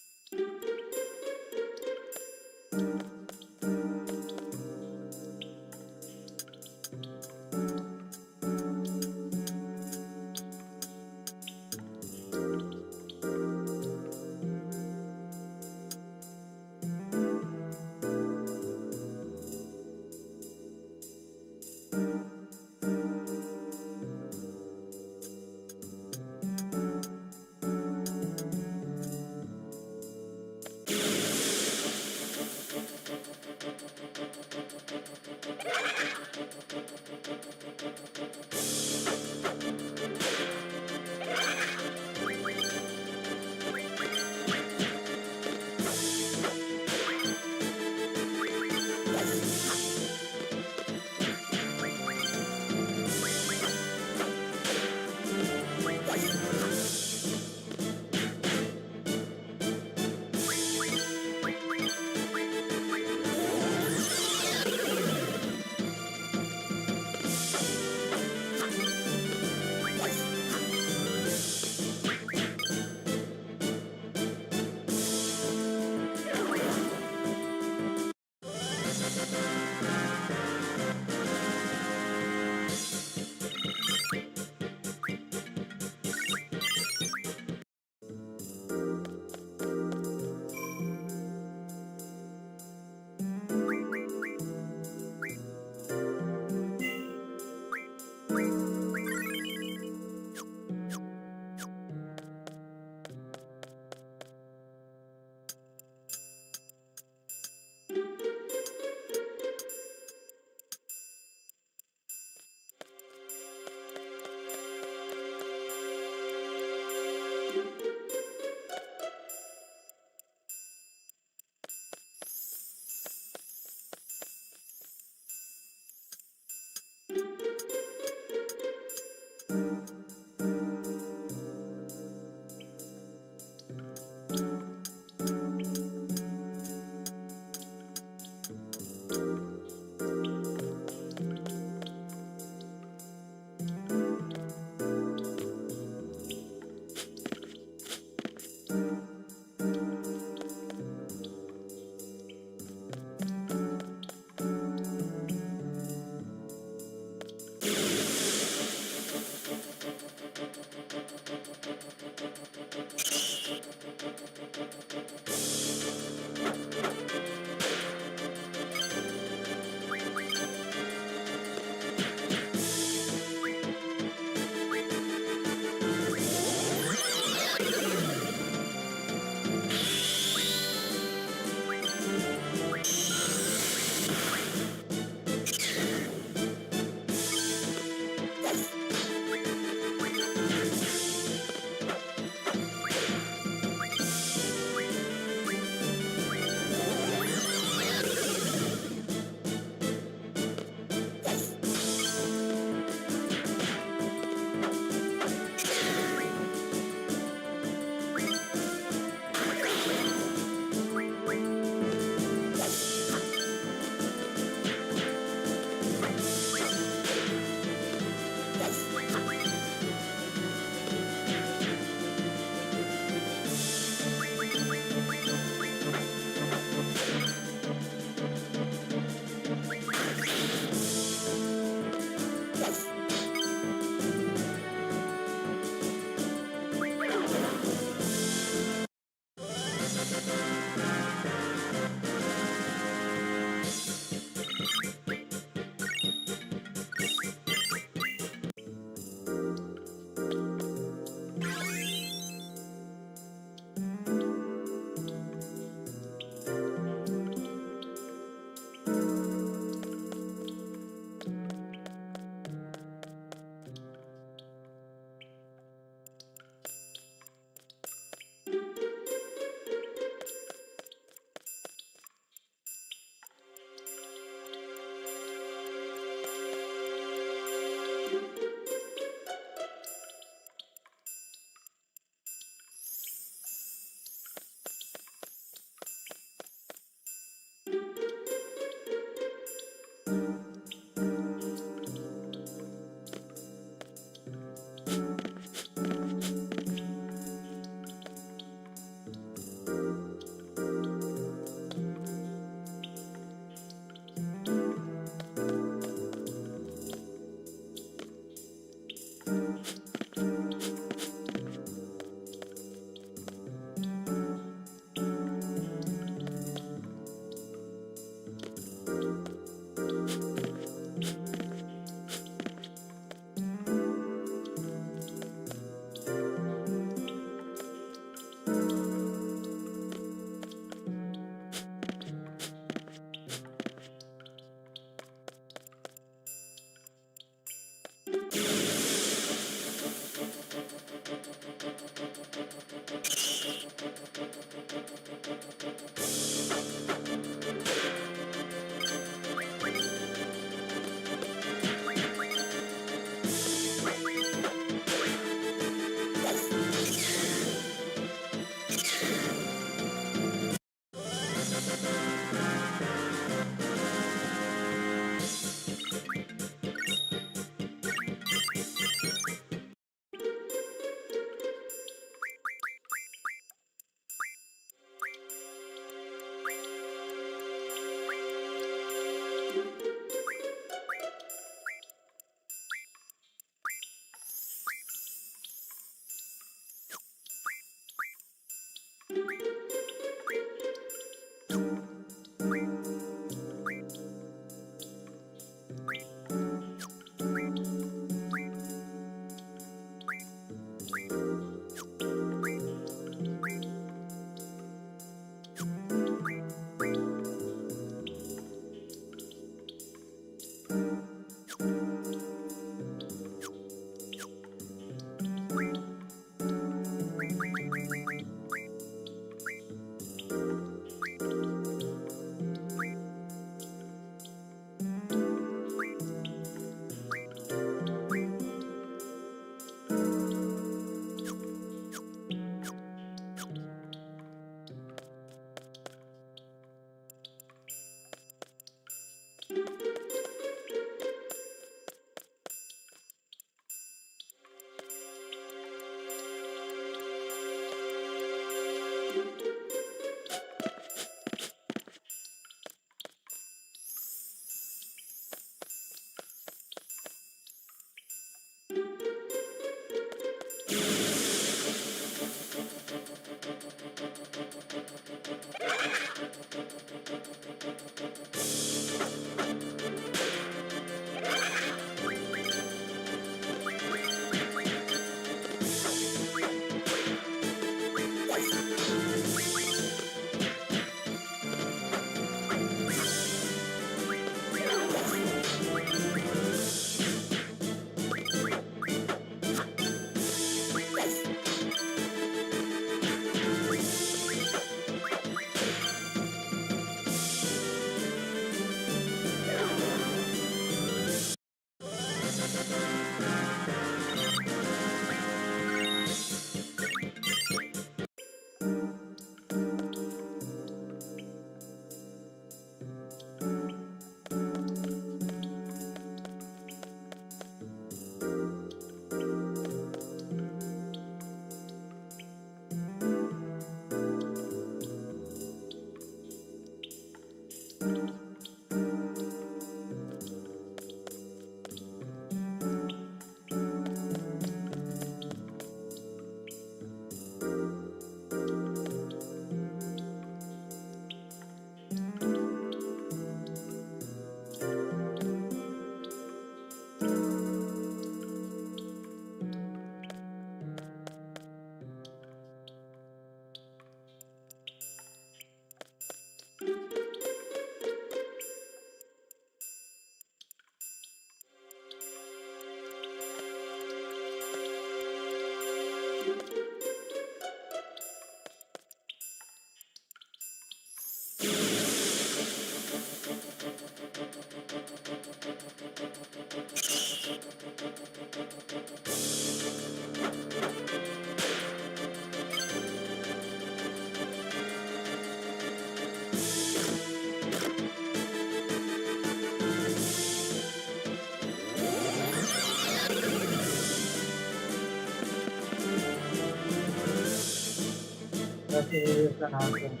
That's the weirdest announcement.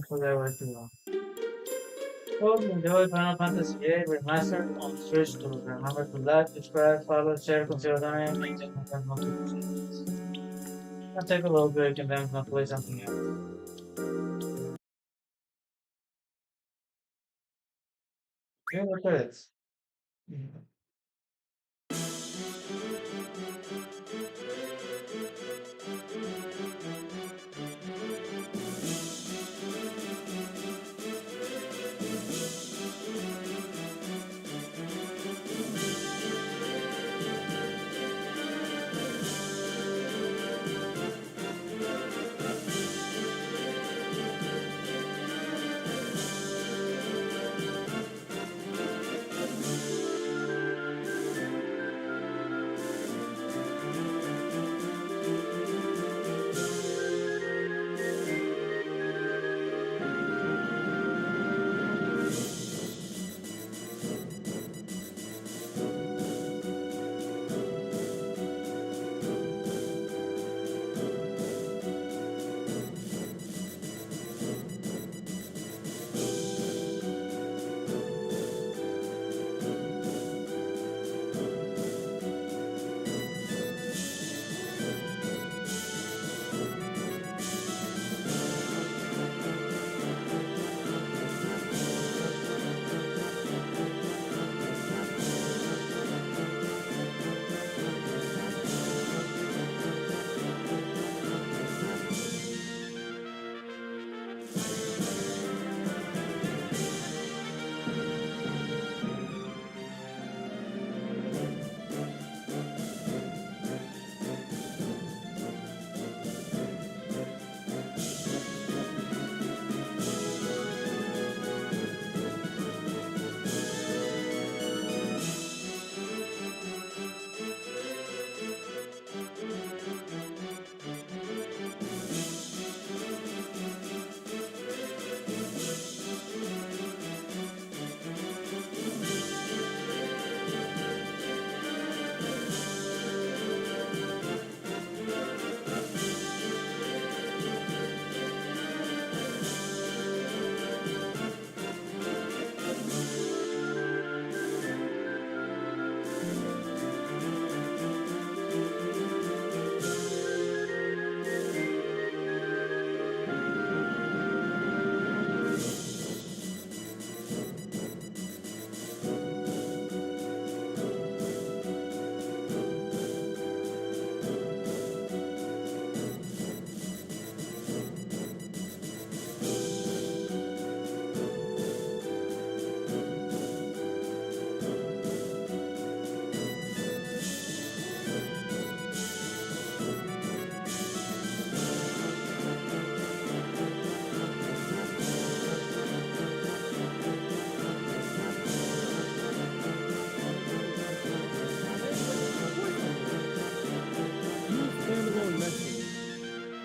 For that way too long. Hope you enjoy Final Fantasy VIII Remastered on Switch too. Remember to like, subscribe, follow, share, consider donating, and check my notifications. I'll take a little break and then I'm gonna play something else. Cue the credits.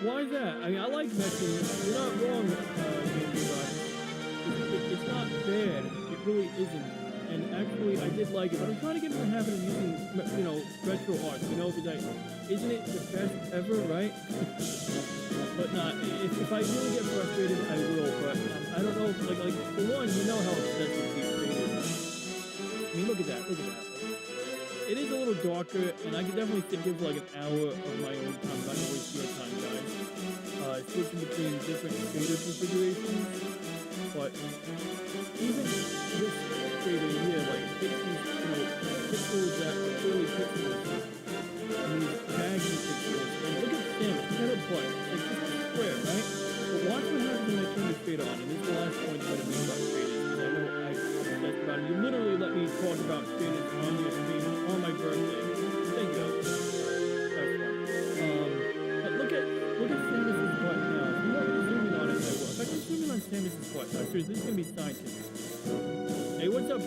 Why is that? I mean, I like messing. You're not wrong, Game Boy. It's not bad. It really isn't. And actually, I did like it. But I'm trying to get in the habit of using, retro art. Because isn't it the best ever, right? But not. If I really get frustrated, I will. But I don't know. Like for one, you know how expensive these things is. I mean, look at that. Look at that. It is a little darker, and I could definitely give like an hour of my own time. I'm not gonna waste your time, guys. Switching between different shader configurations, but even this shader here, like it takes these, pixels that are clearly pixels, and these baggy pixels. And look at Sam, look at her butt. Like this is square, right? But watch what happens when I turn the shader on, and this is the last point I'm gonna make about shaders, because I know I obsessed about it. You literally let me talk about shaders on your stream on my birthday. Thank you. That's fun. But look at Samus's butt now. If you want me to zoom in on it, I will. If I can zoom in on Samus's butt, seriously, this is gonna be scientific. Hey, what's up,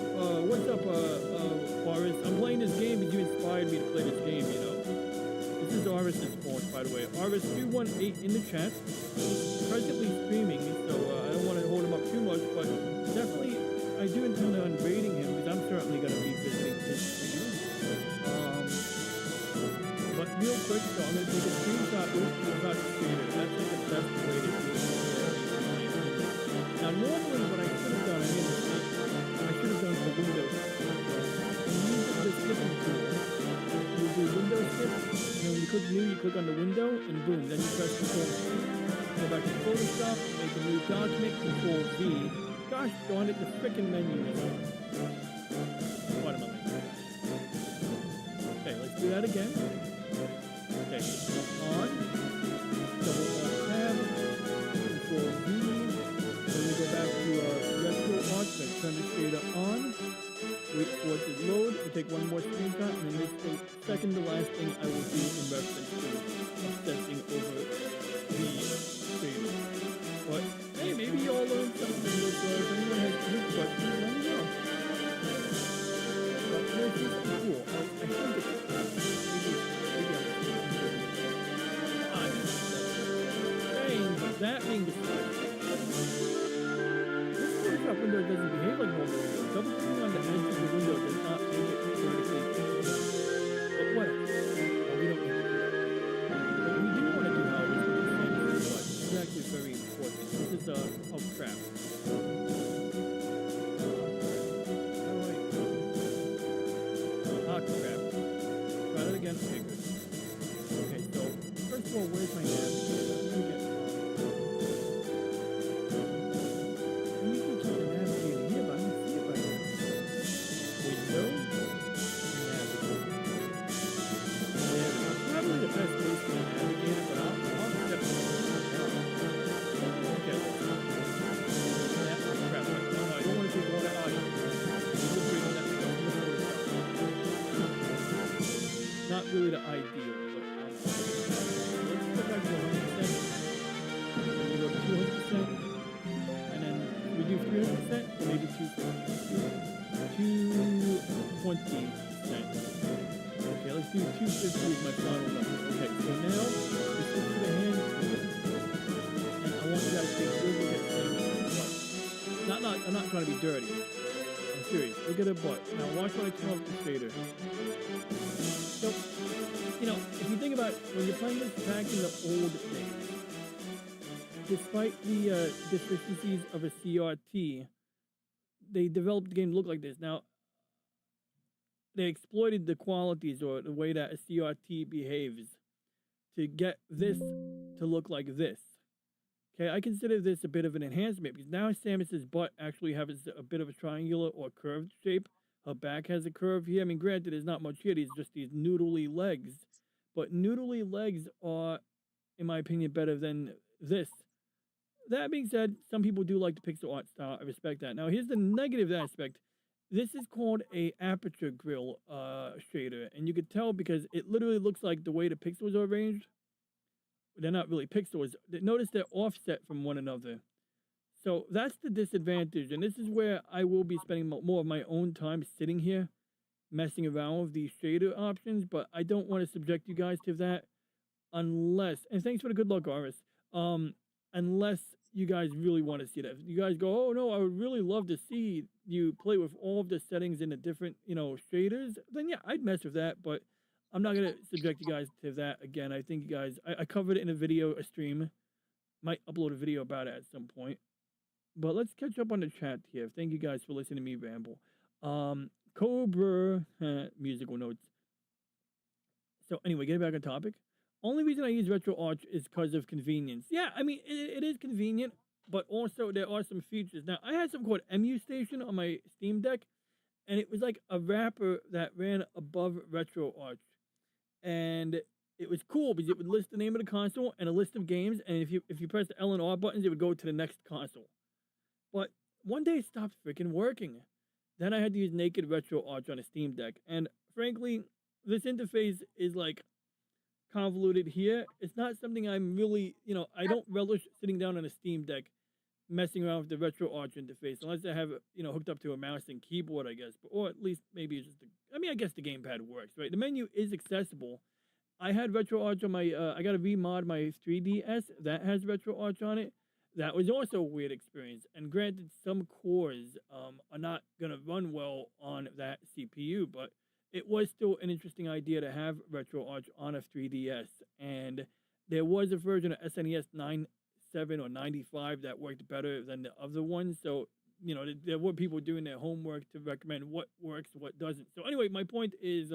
Arus? I'm playing this game because you inspired me to play this game, This is Arus' fault, by the way. Arus318 in the chat. He's presently streaming, so I don't want to hold him up too much, but definitely I do intend on raiding him because I'm certainly going to be visiting his stream. real quick, so I'm gonna take a screenshot without the shader. That's like the best way to do it. Now, normally what I should have done, I made a mistake. I should have done for Windows. You use the skipping tool. You do Windows skip, and then when you click new, you click on the window, and boom, then you press Control C. Go back to Photoshop, make a new document, Control V. Gosh darn it, the frickin' menu is on. What am I doing? Okay, let's do that again. Okay, on, double Alt tab, Control V. Then we go back to our retro arch, let's turn the shader on. Wait for it to load, we'll take one more screenshot, and then this is the second to last thing I will do in reference to obsessing over the shader. But hey, maybe you all learned something from this. If anyone has any questions, let me know. But this is cool. I think it's that being decided, this Photoshop window doesn't behave like normal windows. Double clicking on the edge of the window does not make it vertically. But what? We don't need to do that. What we do want to do, however, is what the same is actually very important. This is oh crap. Alright. Ah crap. Try that again. Okay, good. Okay, so first of all, where's my nav? Let me get not really the ideal, but let's go back to 100%. We go to 200%, and then we do 300%, or maybe 220%. Okay, let's do 250 is my final number. Okay, so now we switch to the hand tool, and I want you guys to take a good look at things. I'm not trying to be dirty. I'm serious. Look at her butt. Now watch when I turn off the shader. So, you know, if you think about it, when you're playing this back in the old days, despite the deficiencies of a CRT, they developed the game to look like this. Now, they exploited the qualities or the way that a CRT behaves to get this to look like this. Okay, I consider this a bit of an enhancement because now Samus's butt actually has a bit of a triangular or curved shape. Her back has a curve here. I mean, granted, there's not much here. There's just these noodly legs. But noodly legs are, in my opinion, better than this. That being said, some people do like the pixel art style. I respect that. Now, here's the negative aspect. This is called a aperture grill shader. And you could tell because it literally looks like the way the pixels are arranged. They're not really pixels. Notice they're offset from one another. So that's the disadvantage. And this is where I will be spending more of my own time sitting here, messing around with these shader options. But I don't want to subject you guys to that unless, and thanks for the good luck, Arus. Unless you guys really want to see that. If you guys go, oh no, I would really love to see you play with all of the settings in the different, shaders, then yeah, I'd mess with that. But I'm not going to subject you guys to that again. I think you guys, I covered it in a stream. Might upload a video about it at some point. But let's catch up on the chat here. Thank you guys for listening to me ramble. Cobra, musical notes. So anyway, getting back on topic. Only reason I use RetroArch is because of convenience. Yeah, I mean, it is convenient, but also there are some features. Now, I had something called MU Station on my Steam Deck, and it was like a wrapper that ran above RetroArch. And it was cool because it would list the name of the console and a list of games, and if you press the L and R buttons, it would go to the next console. But one day it stopped freaking working. Then I had to use naked RetroArch on a Steam Deck. And frankly, this interface is like convoluted here. It's not something I'm really, I don't relish sitting down on a Steam Deck messing around with the RetroArch interface unless I have it, hooked up to a mouse and keyboard, I guess. Or at least maybe it's just, I guess the gamepad works, right? The menu is accessible. I had RetroArch on my, I got to remod my 3DS that has RetroArch on it. That was also a weird experience. And granted, some cores are not going to run well on that CPU, but it was still an interesting idea to have RetroArch on a 3DS, and there was a version of SNES 97 or 95 that worked better than the other ones. So there were people doing their homework to recommend what works, what doesn't. So anyway, my point is,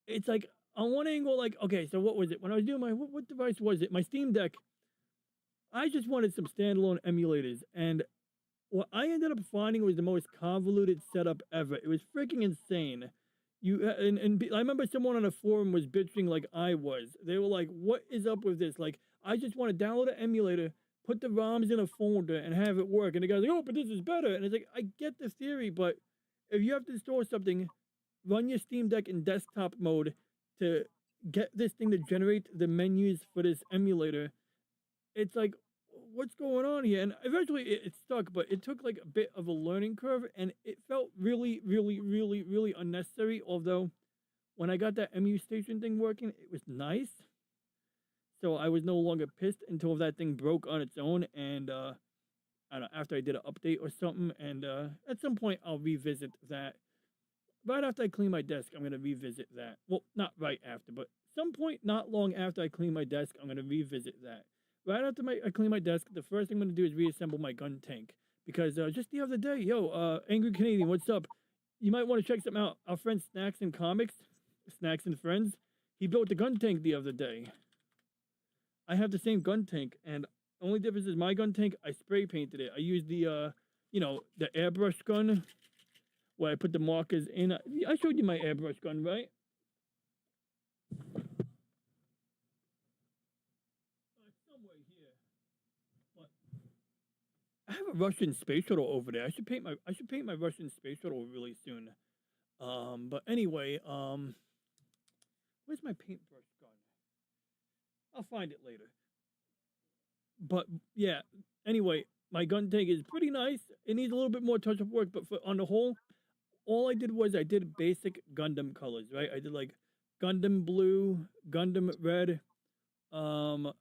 it's like on one angle, like okay, so what was it when I was doing my what device was it? My Steam Deck. I just wanted some standalone emulators, and what I ended up finding was the most convoluted setup ever. It was freaking insane. I remember someone on a forum was bitching like I was. They were like, "What is up with this? Like, I just want to download an emulator, put the ROMs in a folder, and have it work." And the guy's like, "Oh, but this is better." And it's like, I get the theory, but if you have to store something, run your Steam Deck in desktop mode to get this thing to generate the menus for this emulator. It's like, what's going on here? And eventually it stuck, but it took like a bit of a learning curve, and it felt really, really, really, really unnecessary. Although when I got that MU station thing working, it was nice. So I was no longer pissed until that thing broke on its own, and I don't know, after I did an update or something. And at some point I'll revisit that. Right after I clean my desk, I'm gonna revisit that. Well, not right after, but some point not long after I clean my desk, I'm gonna revisit that. Right after I clean my desk, the first thing I'm gonna do is reassemble my gun tank because just the other day, Angry Canadian, what's up? You might want to check something out. Our friend Snacks and Comics, Snacks and Friends, he built the gun tank the other day. I have the same gun tank, and only difference is my gun tank, I spray painted it. I used the the airbrush gun where I put the markers in. I showed you my airbrush gun, right? It's somewhere here. But I have a Russian space shuttle over there. I should paint my Russian space shuttle really soon. But anyway, where's my paintbrush gun? I'll find it later. But yeah, anyway, my gun tank is pretty nice. It needs a little bit more touch-up work, but on the whole, all I did was I did basic Gundam colors, right? I did like Gundam blue, Gundam red. Um,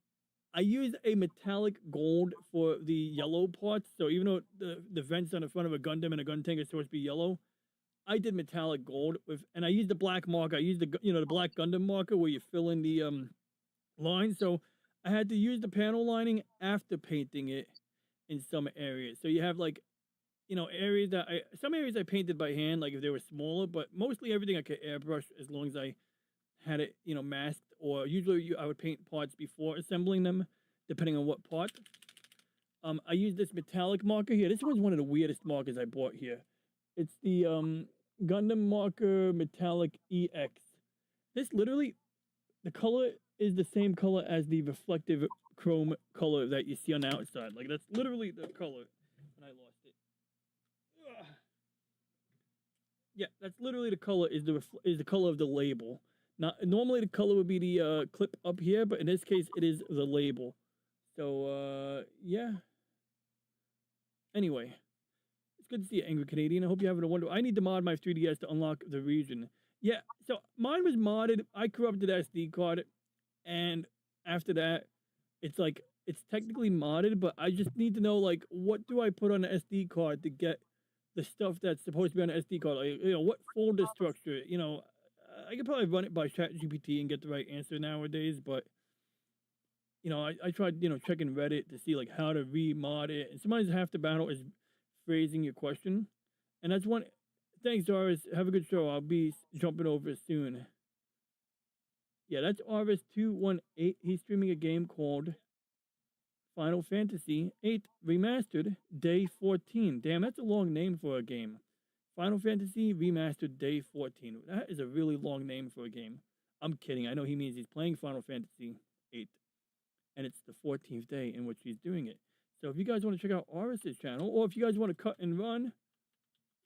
I used a metallic gold for the yellow parts. So even though the vents on the front of a Gundam and a gun tank are supposed to be yellow, I did metallic gold with, and I used the black marker. I used the black Gundam marker where you fill in the line. So I had to use the panel lining after painting it in some areas. So you have like areas that some areas I painted by hand, like if they were smaller, but mostly everything I could airbrush as long as I had it, masked, or usually I would paint parts before assembling them, depending on what part. I use this metallic marker here. This one's one of the weirdest markers I bought here. It's the Gundam marker metallic EX. This literally, the color is the same color as the reflective chrome color that you see on the outside. Like that's literally the color. And I lost it. Ugh. Yeah, that's literally the color is the color of the label. Not normally the color would be the clip up here, but in this case it is the label. So yeah. Anyway, it's good to see you, Angry Canadian. I hope you're having a wonderful. I need to mod my 3DS to unlock the region. Yeah, so mine was modded. I corrupted the SD card, and after that, it's like it's technically modded, but I just need to know like what do I put on the SD card to get the stuff that's supposed to be on the SD card. Like, what folder structure. I could probably run it by ChatGPT and get the right answer nowadays, but I tried checking Reddit to see like how to remod it, and sometimes half the battle is phrasing your question, and that's one. Thanks, Doris. Have a good show. I'll be jumping over soon. Yeah, that's Arvis218. He's streaming a game called Final Fantasy VIII Remastered Day 14. Damn, that's a long name for a game. Final Fantasy Remastered Day 14. That is a really long name for a game. I'm kidding. I know he means he's playing Final Fantasy VIII. And it's the 14th day in which he's doing it. So if you guys want to check out Aris's channel, or if you guys want to cut and run,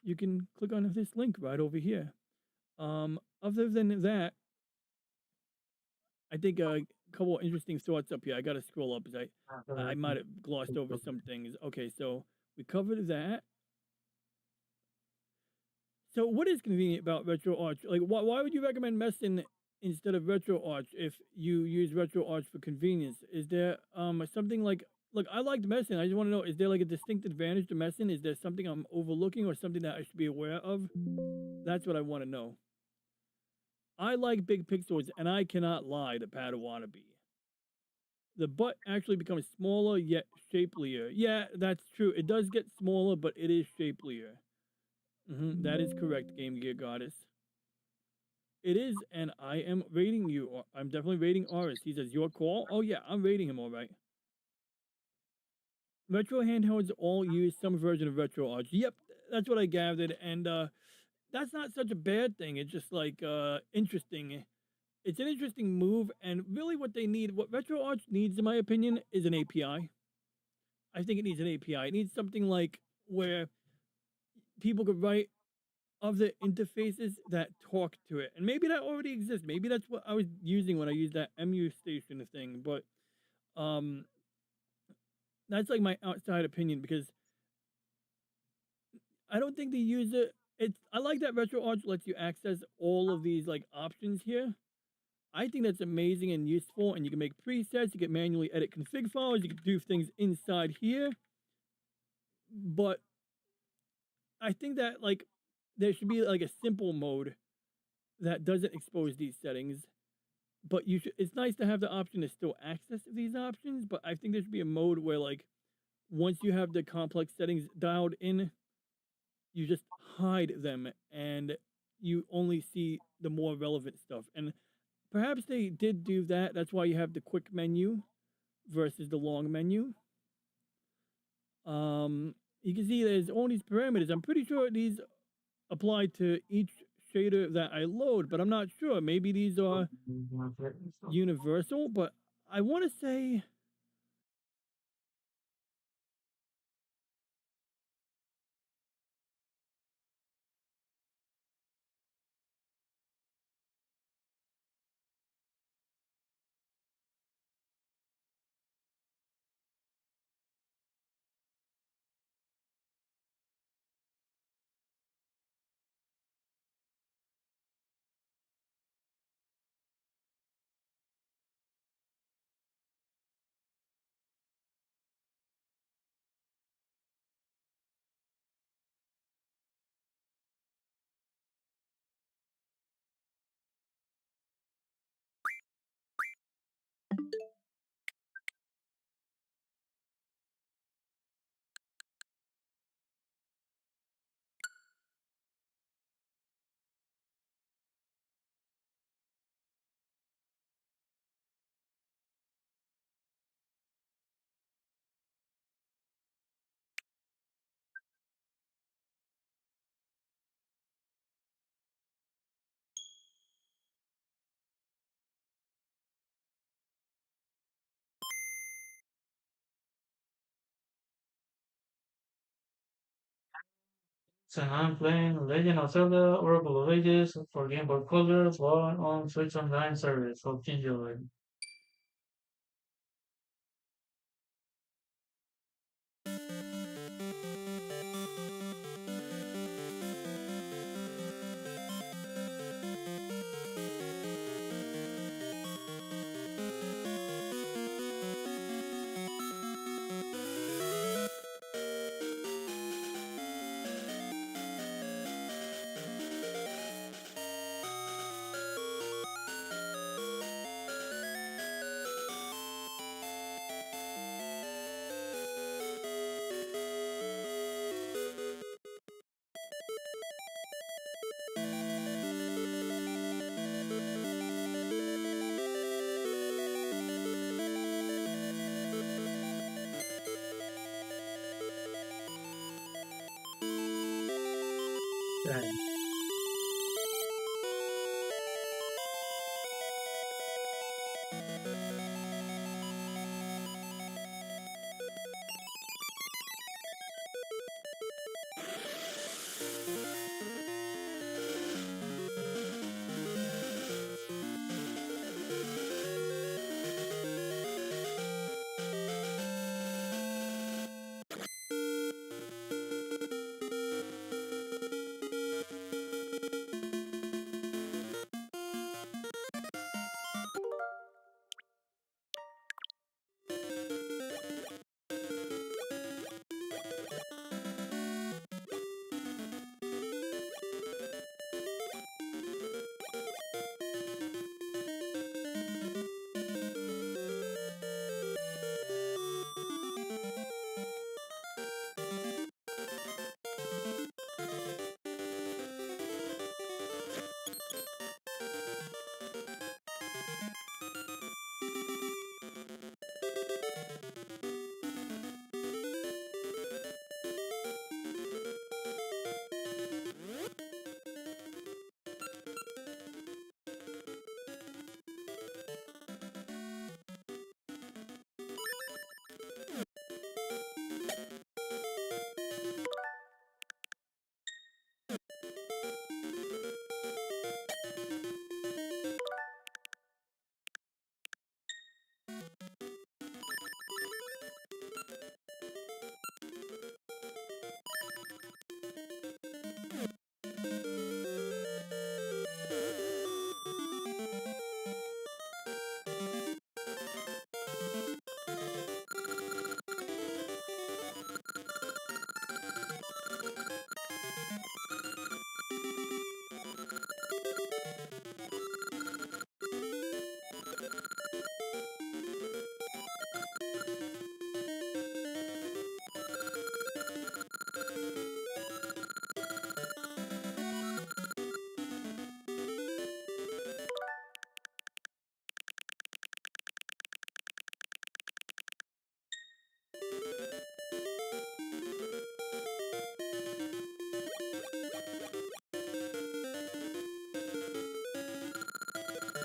you can click on this link right over here. Other than that, I think a couple of interesting thoughts up here. I got to scroll up because I might have glossed over some things. Okay, so we covered that. So what is convenient about RetroArch? Like, why would you recommend Messin instead of RetroArch if you use RetroArch for convenience? Is there something like Look, I liked messing. I just want to know: is there like a distinct advantage to messing? Is there something I'm overlooking or something that I should be aware of? That's what I want to know. I like big pixels, and I cannot lie to Padawannabe. The butt actually becomes smaller yet shapelier. Yeah, that's true. It does get smaller, but it is shapelier. That is correct, Game Gear Goddess. It is, and I am rating you. I'm definitely rating Arus. He says, your call? Oh, yeah, I'm rating him all right. Retro handhelds all use some version of Retro Arch. Yep, that's what I gathered, and that's not such a bad thing. It's just like interesting. It's an interesting move, and really what they need, what Retro Arch needs, in my opinion, is an API. I think it needs an API. It needs something like where people could write other interfaces that talk to it. And maybe that already exists. Maybe that's what I was using when I used that MU station thing. But um, that's like my outside opinion because I don't think the user. It's I like that RetroArch lets you access all of these like options here. I think that's amazing and useful, and you can make presets. You can manually edit config files. You can do things inside here. But I think that like there should be like a simple mode that doesn't expose these settings. But you should. It's nice to have the option to still access these options. But I think there should be a mode where like once you have the complex settings dialed in, you just hide them and you only see the more relevant stuff. And perhaps they did do that. That's why you have the quick menu versus the long menu. You can see there's all these parameters. I'm pretty sure these apply to each shader that I load, but I'm not sure. Maybe these are universal, but I want to say So I'm playing Legend of Zelda Oracle of Ages for Game Boy Color while on Switch Online service. Hope you enjoy. Dang.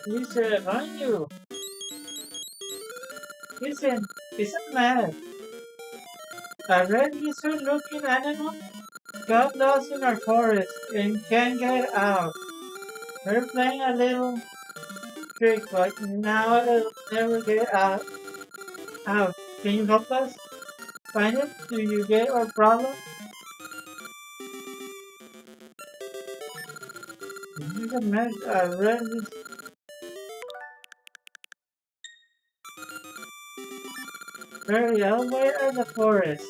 Listen, aren't you? Listen, isn't mad. A red lizard looking animal got lost in our forest and can't get out. We're playing a little trick, but now it'll never get out. Can you help us find it? Do you get our problem? You can make a red lizard. Very elsewhere at the forest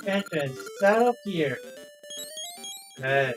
entrance. Start up here. Good.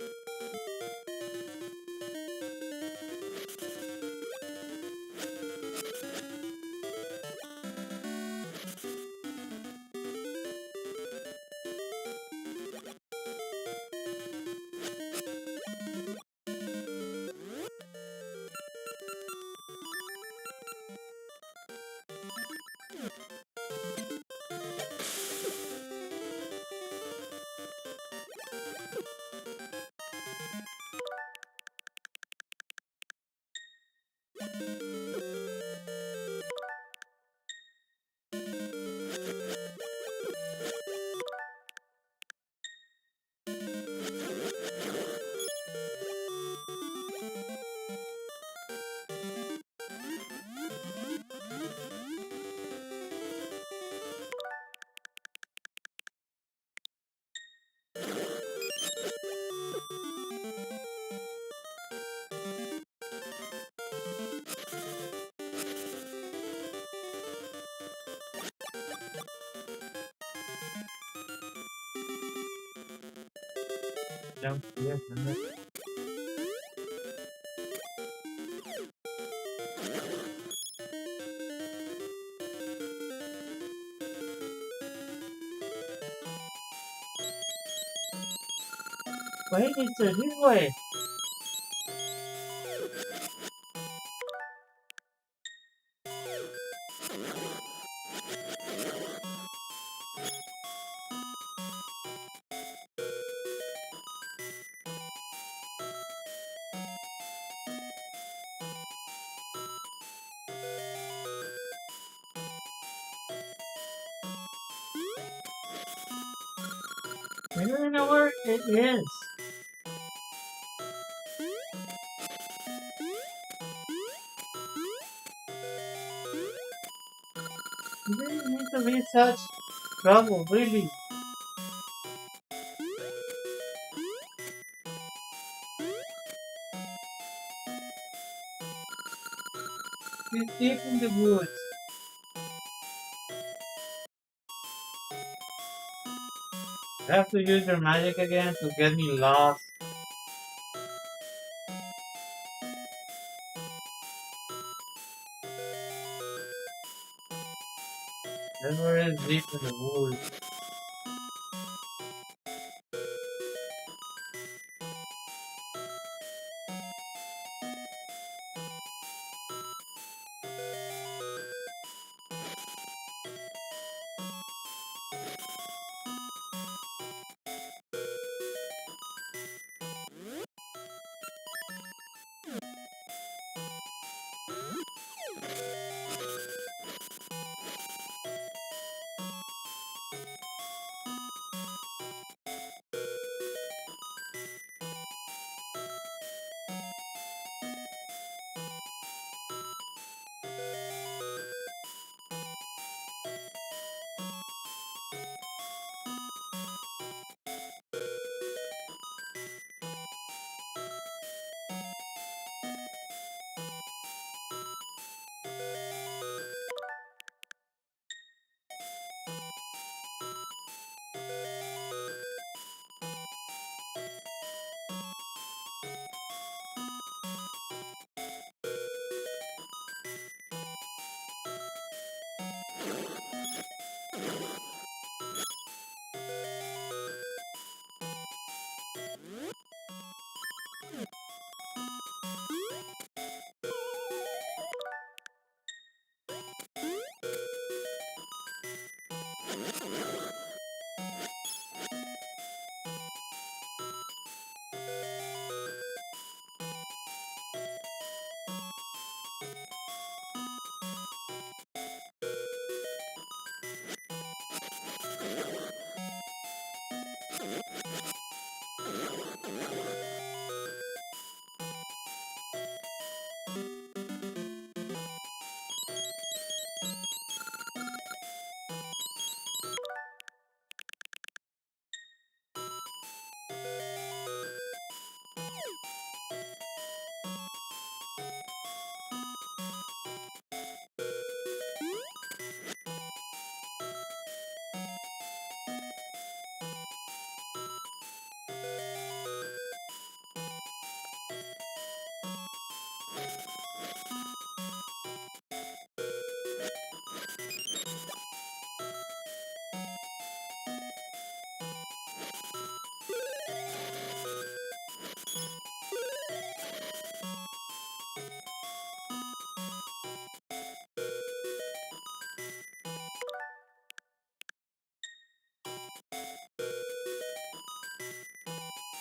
Jump here. Wait, it's this way. We don't know where it is. You didn't need to be such trouble, really. It's deep in the woods. You have to use your magic again to get me lost. That's where it's deep in the woods.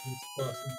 It's possible.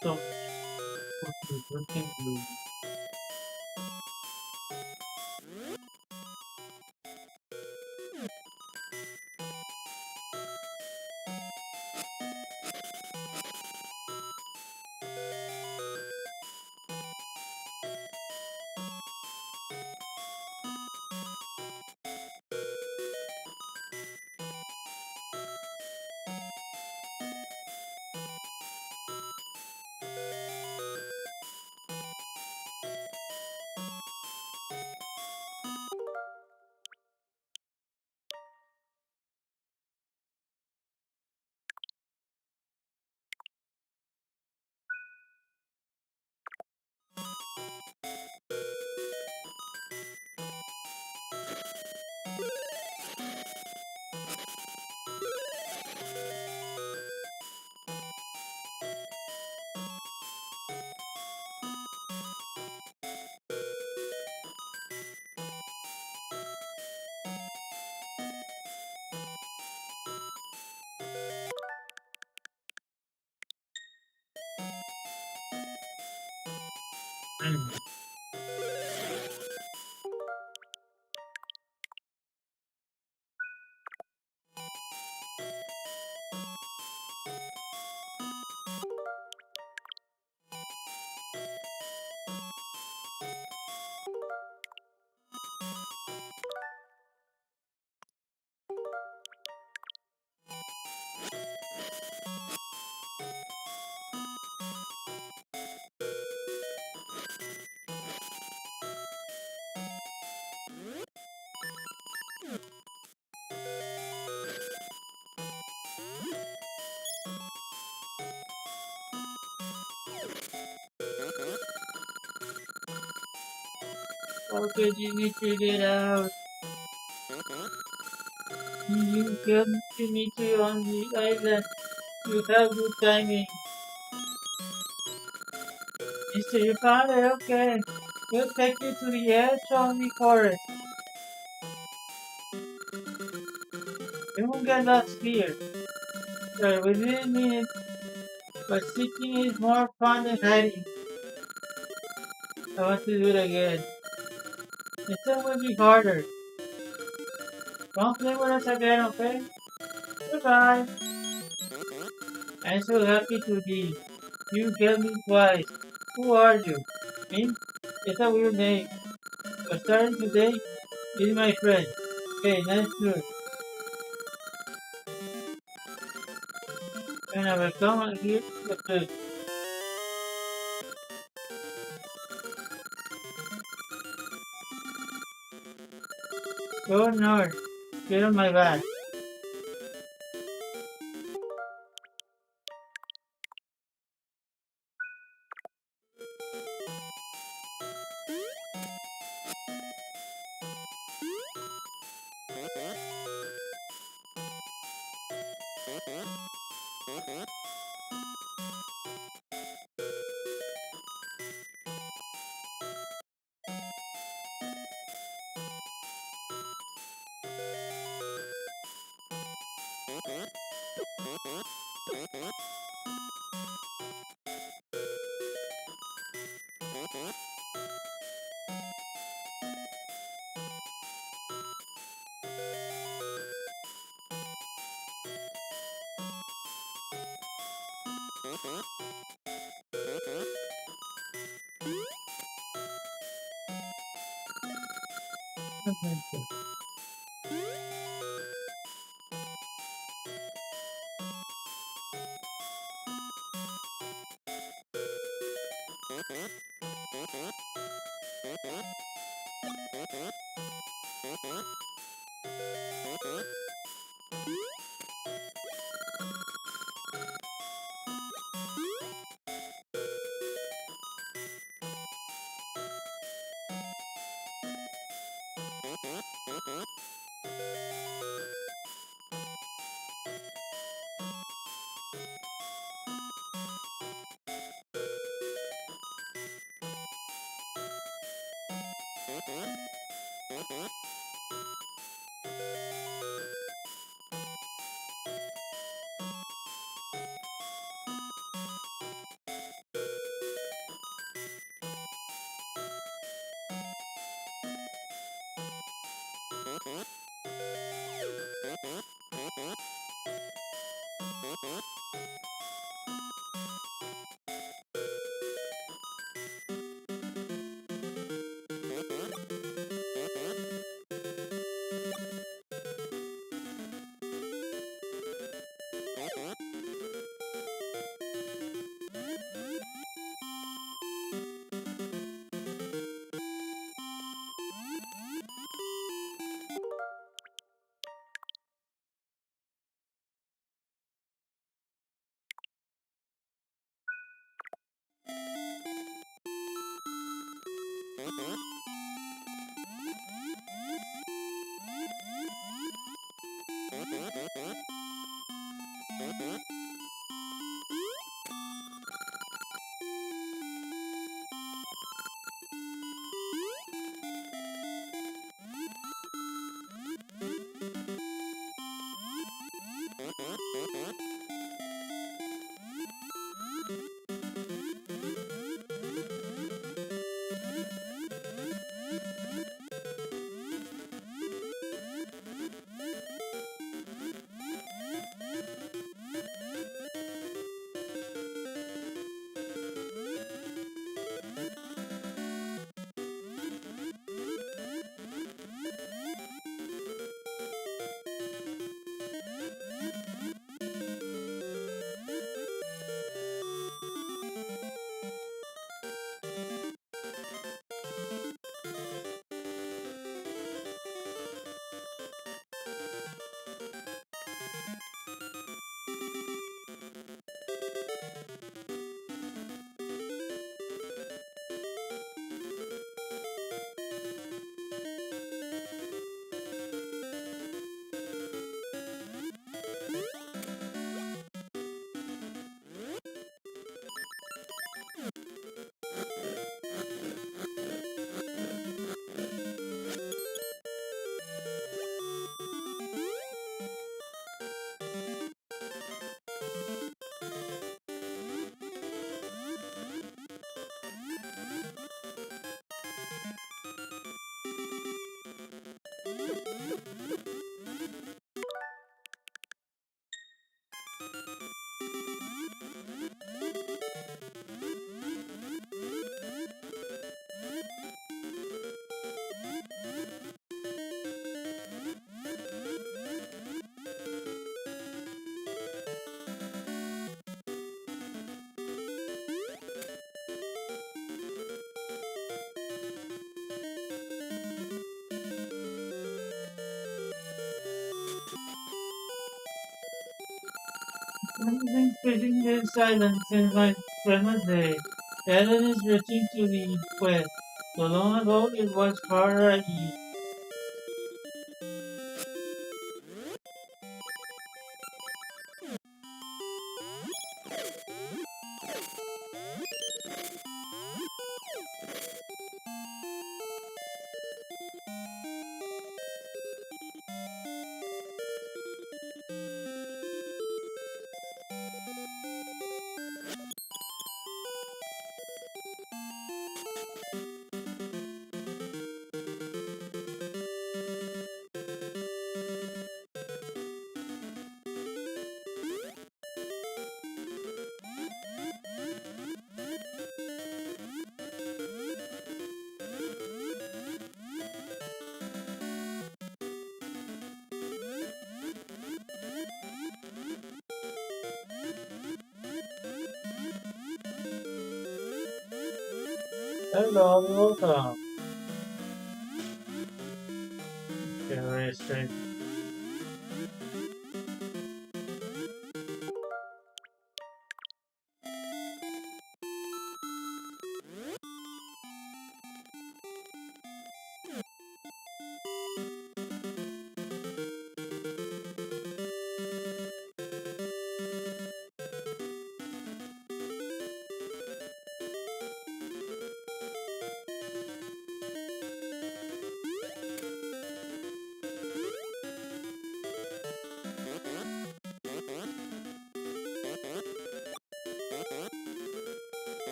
So much for looking blue. Mm. How could you figure it out? You came to meet you on the island. You have good timing. Mister, you found it? Okay. We'll take you to the edge of the forest. You won't get lost here. Sorry, we didn't mean it, but seeking is more fun than hiding. I want to do it again. This time will be harder. Don't play with us again, okay? Goodbye. I'm so happy to be. You helped me twice. Who are you? Me? It's a weird name. But starting today, be my friend. Okay, nice to and I will come and here the food. Go north. Get on my back. I've been sitting in silence since my grandma's day. Ellen is reaching to the quest. So long ago it was harder at ease. Hello, welcome. Okay, very straight.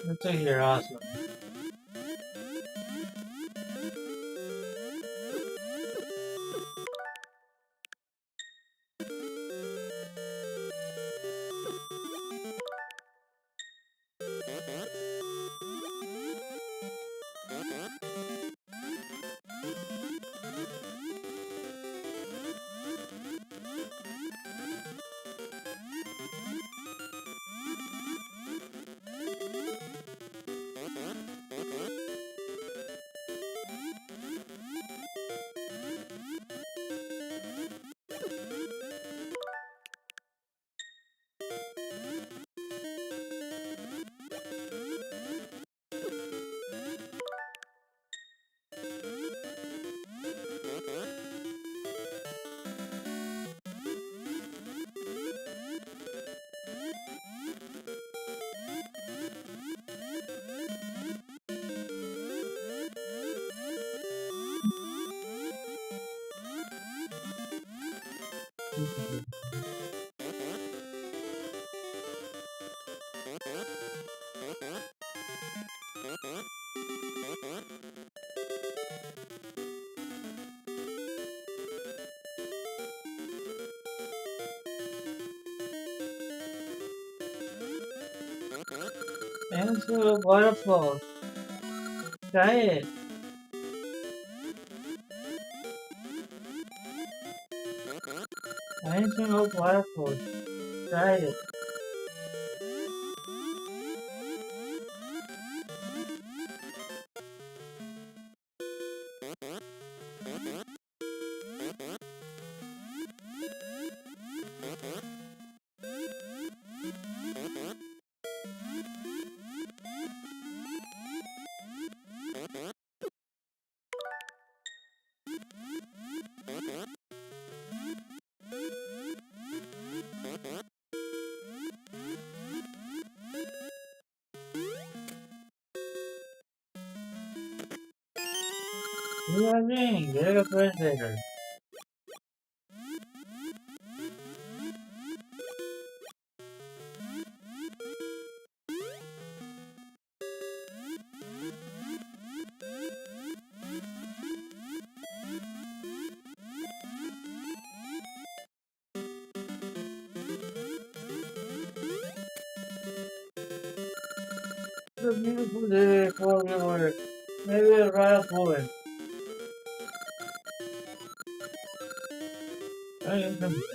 Let's see here, awesome. Into waterfall. Try it. Into waterfall. Try it. You are ring. Get a translator. It's a beautiful day for your maybe a riot poem. I am the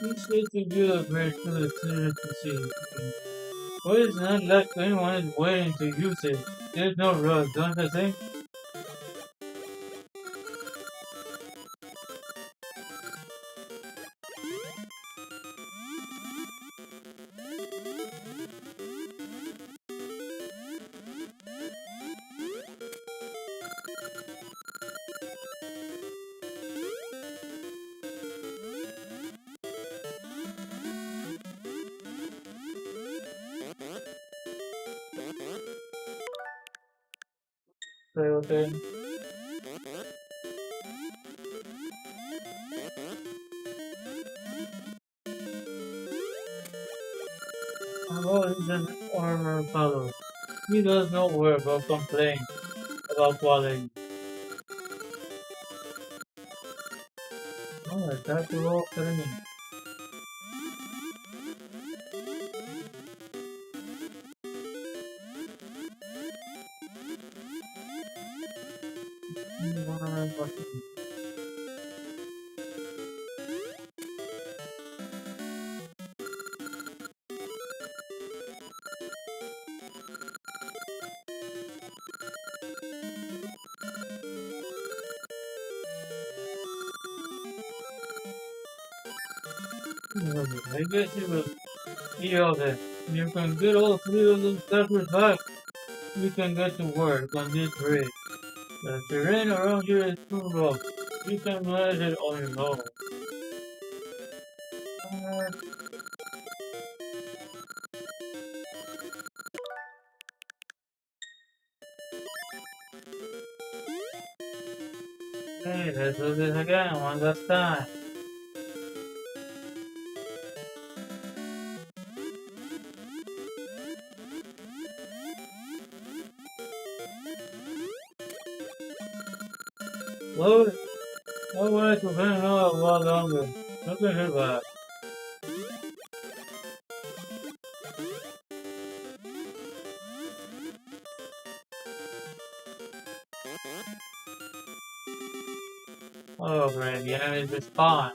He said to do a bridge to the center to see. What is not like anyone is waiting to use it. There's no rush, don't you think? Okay. How is an armor fellow? He does not work or complain about quality. Oh, that's a low training. I guess you will see all that. You can get all three of those peppers back. We can get to work on this bridge. The terrain around here is too rough. You can manage it on your own. Hey, let's do this again one last time. Load. I wanted to hang out a lot longer. Look at her back. Oh, great, the enemies respawn.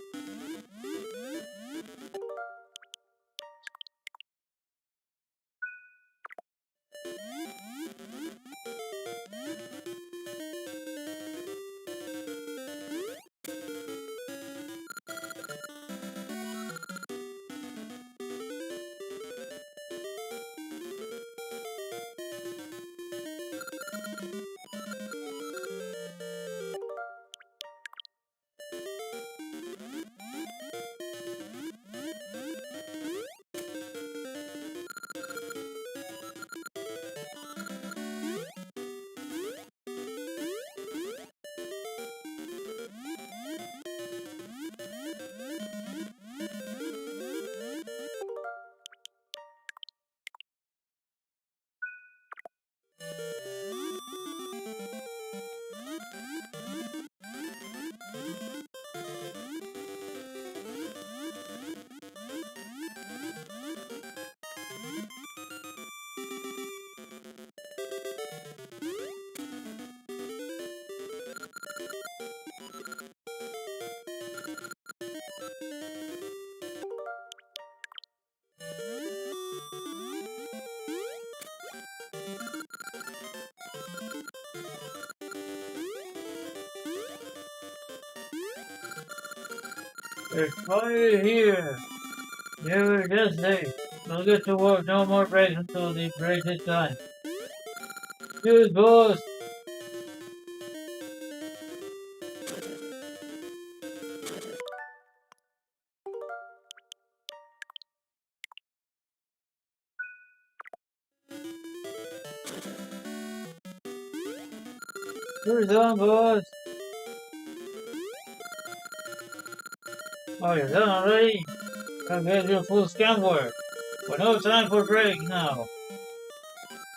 It's quiet here. You were just late. We'll get to work. No more breaks until the bridge is done. Cheers, boss. Cheers on, boss. Oh, you're done already? Come get your full scan work. But no time for break now.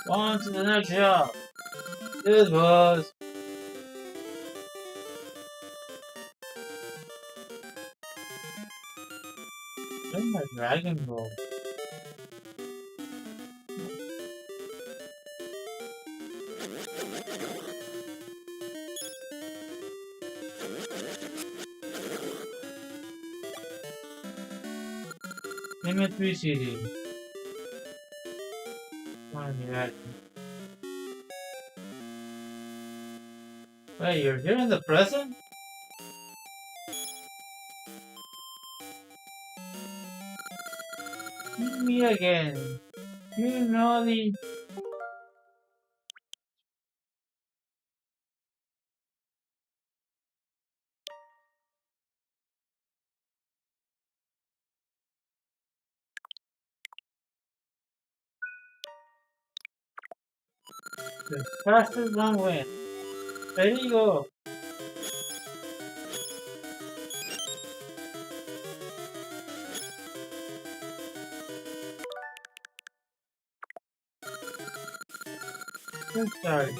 On to the next job. Cheers, boss. Where's my Dragon Ball? Symmetry City. Oh, yeah. Wait, you're here in the present? Me again. You know the fastest one win. Ready, go. Good start.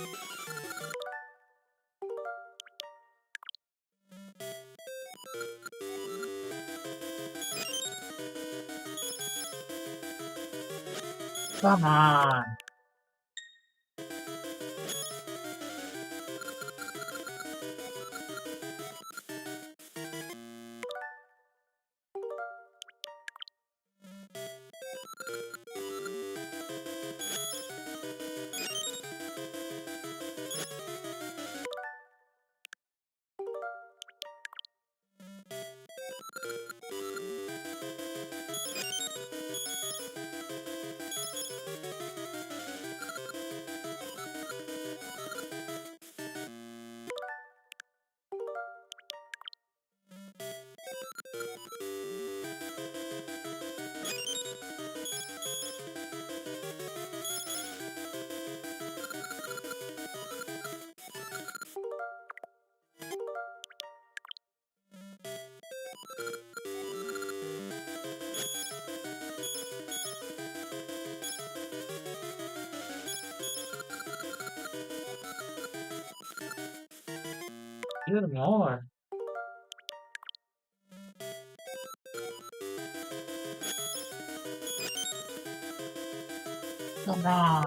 Come on. Even more. Come on.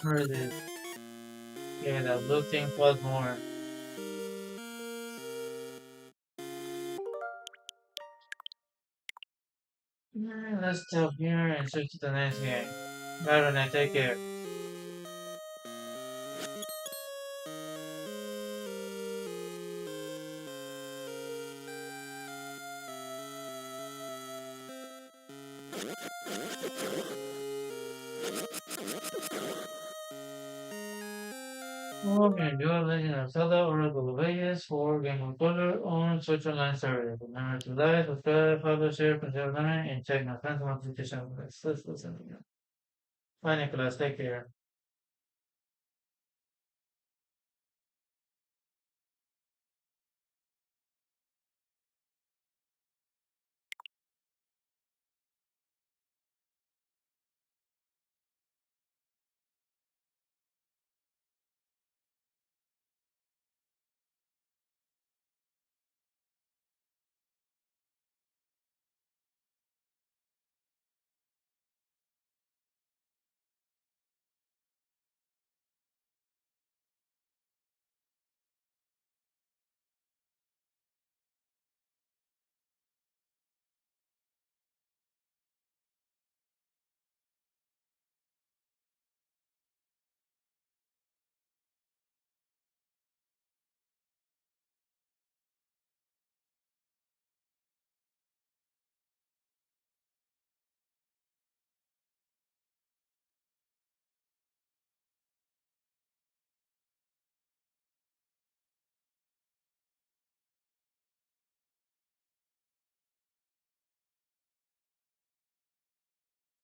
Remember this. Yeah, that blue thing plus more. Let's stop here and switch to the next game. Bye, Renee. Take care. Hope you enjoy Legend of Zelda Oracle of Ages for Game of Color on Social Line Service. Remember to like, subscribe, follow, share, consider learning, and check my friends' notification. Let's listen. Bye, Nicholas. Take care.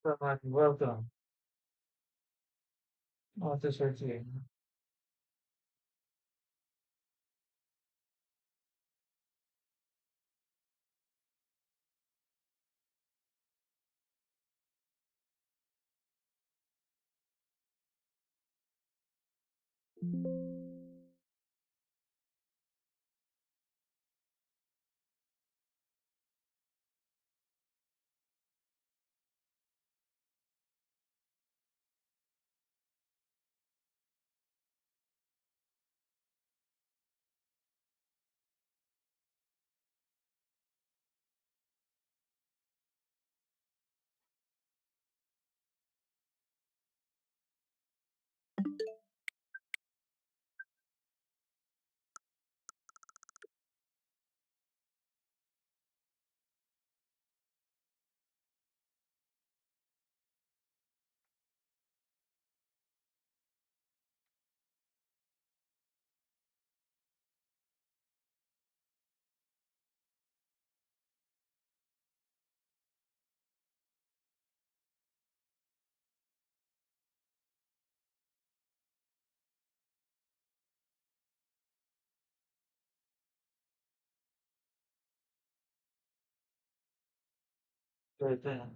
So much. Welcome. Officer team. Right there.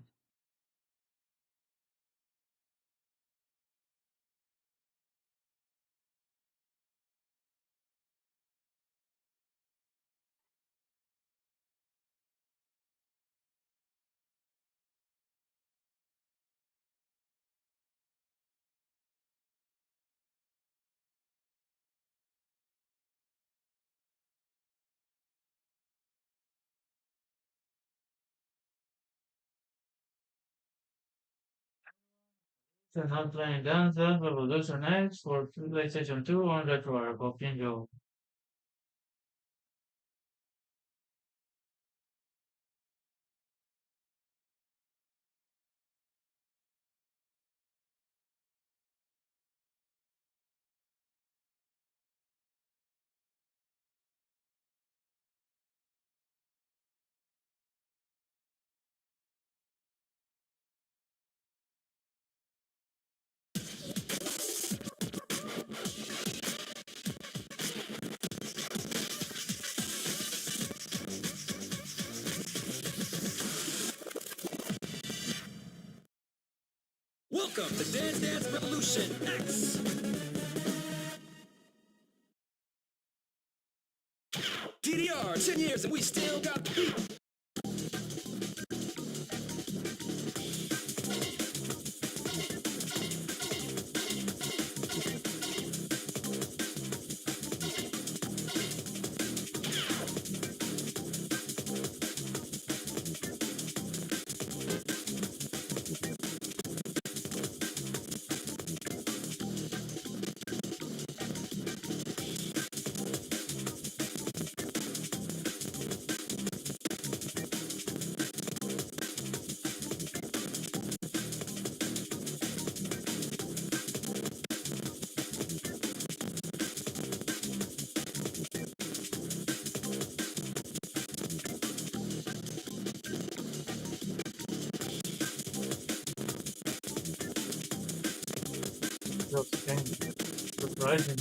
So not playing Dance Dance Revolution X for PlayStation 2 on RetroArch. Copy yo. Welcome to Dance Dance Revolution X. DDR, 10 years and we still got the beat. Just came. Surprising.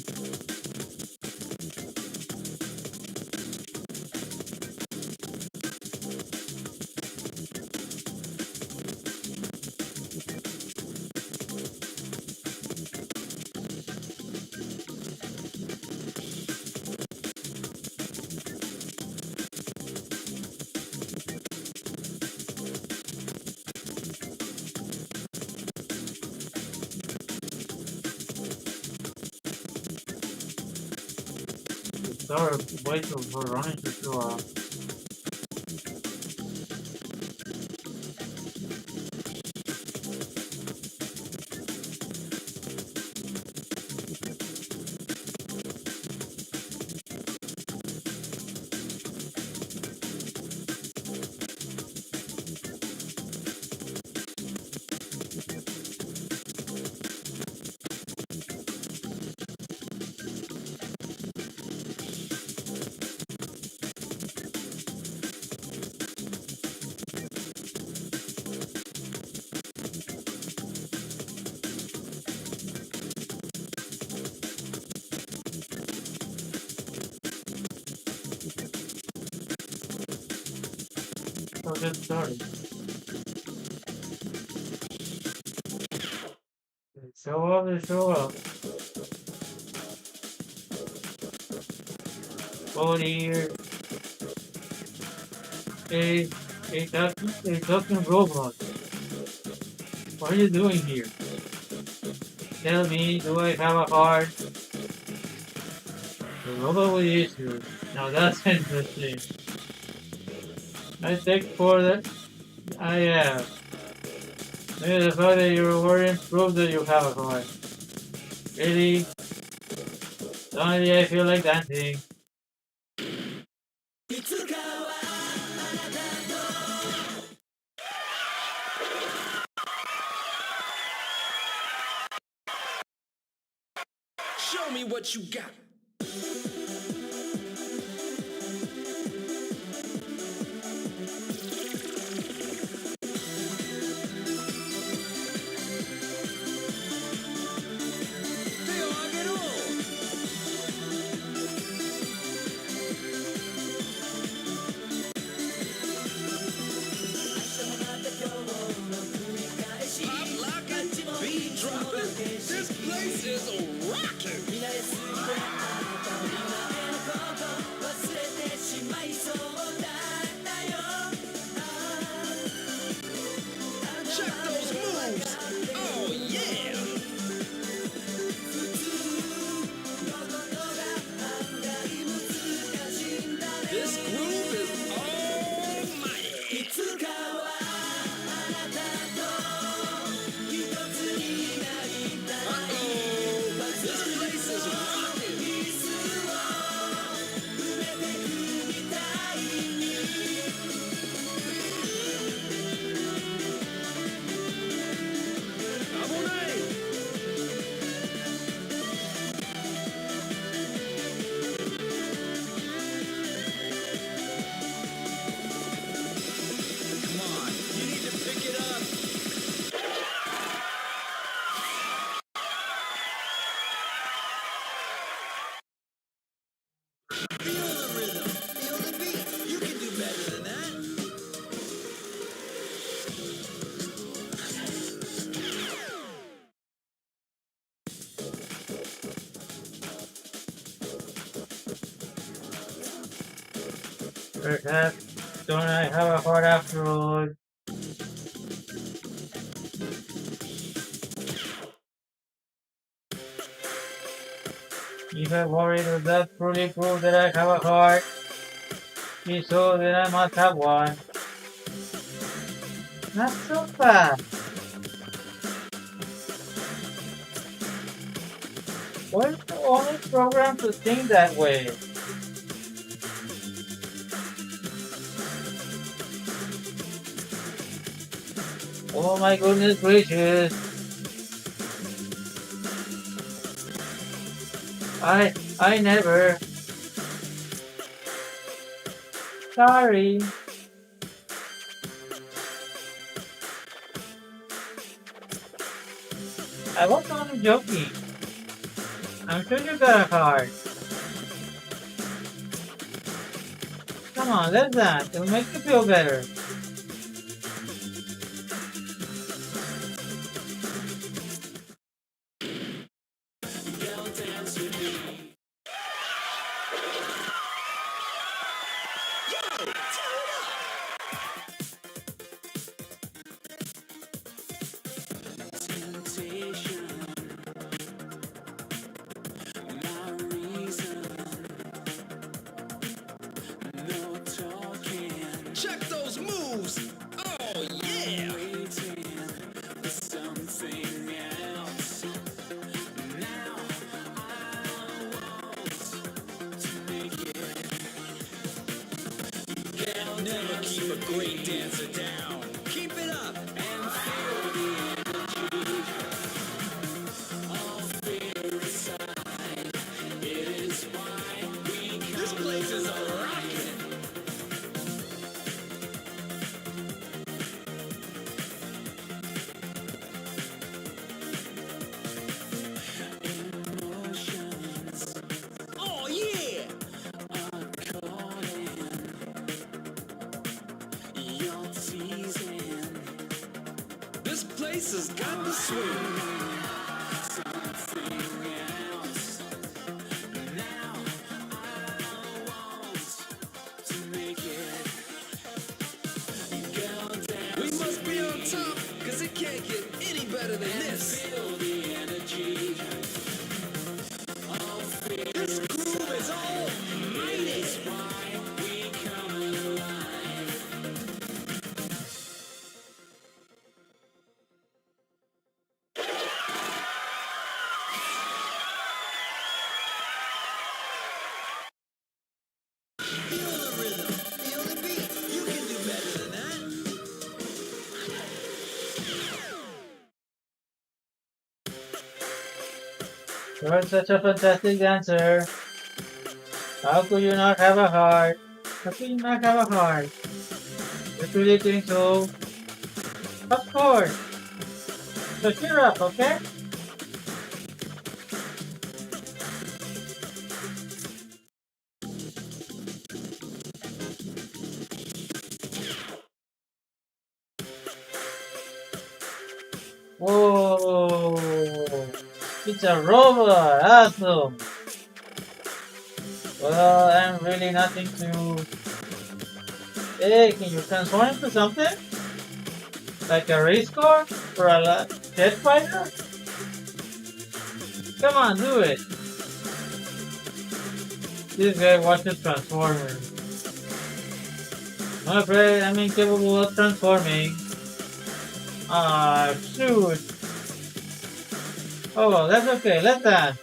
The star wait for running to show up. just started. Show up and show up. Oh dear. Hey, talking robot. What are you doing here? Tell me, do I have a heart? The robot with issues. Now that's interesting. I take for that I have. Maybe the fact that you're worried proves that you have a heart. Really? Suddenly I feel like dancing. Show me what you got. Beat dropping. This place is rocking. Check those moves. Oh yeah. This groove is almighty. This place is rocking. Come on, you need to pick it up. Feel the rhythm, feel the beat. You can do better than that. Perhaps don't I have a heart after all? If I worry that that truly proves that I have a heart, if so, then I must have one. Not so fast. Where's the only program to think that way? Oh my goodness gracious. I never. Sorry. I was only joking. I'm sure you got a heart. Come on, let's dance. It'll make you feel better. Check those moves. Oh yeah. They'll never keep a great dancer down. Keep it up and feel the energy. All fear aside, it is why we come. This place is a rocket. Oh yeah. place has got to swing. We must be on top, cause it can't get any better than this. Feel the energy. This groove is almighty. Why we come alive. Feel the rhythm, feel the beat. You can do better than that. You're such a fantastic dancer. How could you not have a heart? How could you not have a heart? You really think so? Of course. So cheer up, okay? Whoa! It's a robot! Awesome! Well, I'm really nothing to... Hey, can you transform into something? Like a race car? Or a jet fighter? Come on, do it! This guy watches Transformers. I'm afraid I'm incapable of transforming. Ah, shoot! Oh, well, that's okay, let's dance!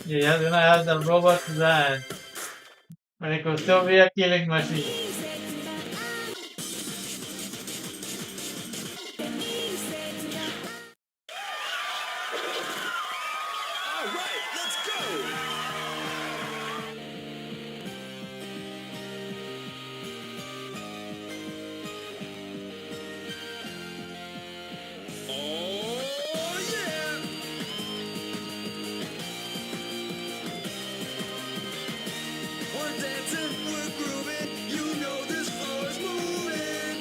Yeah, then I have the robot to dance. But it could still be a killing machine. All right, let's go. Oh yeah. We're dancing, we're grooving. You know this floor is moving.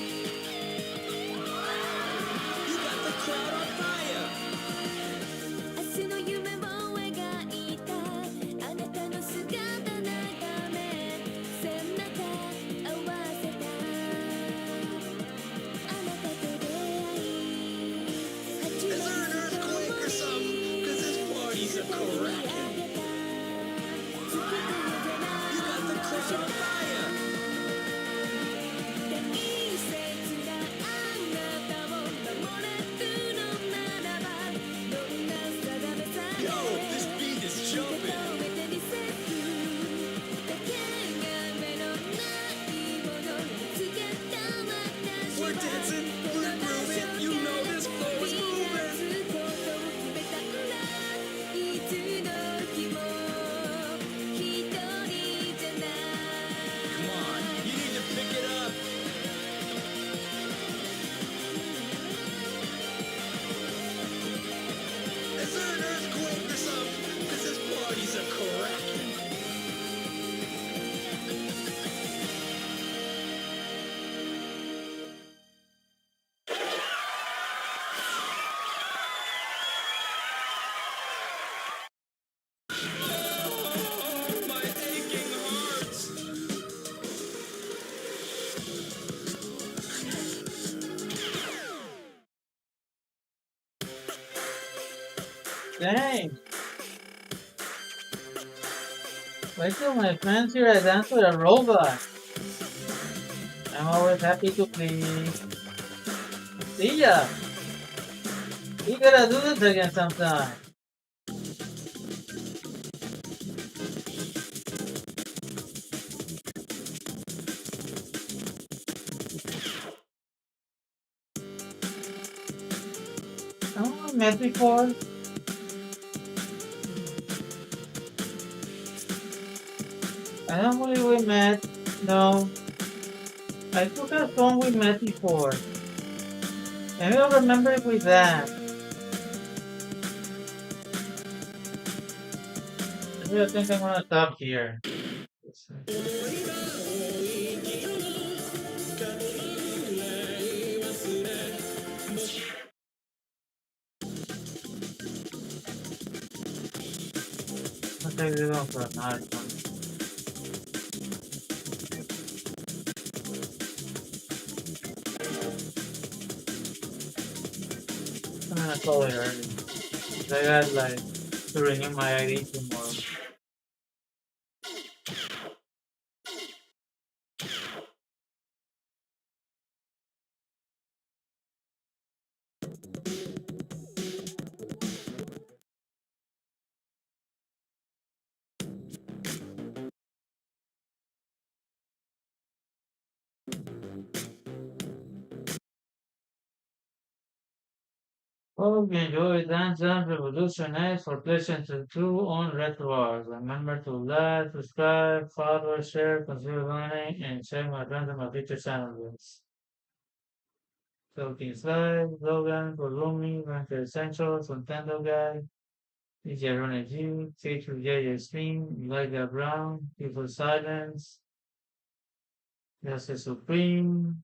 You got the crowd on fire. 明日の夢も描いたあなたの姿眺め背中合わせたあなたと出会い Is there an earthquake or something? Cause this party's a crackin'. You got the crowd on fire. 大切なあなたを守れるのならばどんな定めさえ Yo, this beat is jumping. 認めてみせるだけが目のないもの見つけた私 We're は dancing, we're grooving. You know this floor is moving. いつの日も一人じゃない Come on, you need to pick it up. Is there an earthquake or something? Cause this party's a crackin'. Oh, my aching heart. Dang! Why do my friends here I dance with a robot? I'm always happy to please. See ya! We gotta do this again sometime. Oh, we met before? I don't believe we met. No. I took a song we met before. And I don't remember if we danced. I think I'm gonna stop here. take this one for another time. I'm gonna call it early. 'Cause I got like to renew my ID tomorrow. Hope you enjoy Dance Dance Revolution X for PlayStation 2 on RetroArts. Remember to like, subscribe, follow, share, consider learning, and check my random and feature channels. Talking Slide, Logan, Kurumi, Ranker Essentials, Nintendo Guy, DJ Ronnie G, Feature JJ Stream, Elijah Brown, People Silence, Justice Supreme,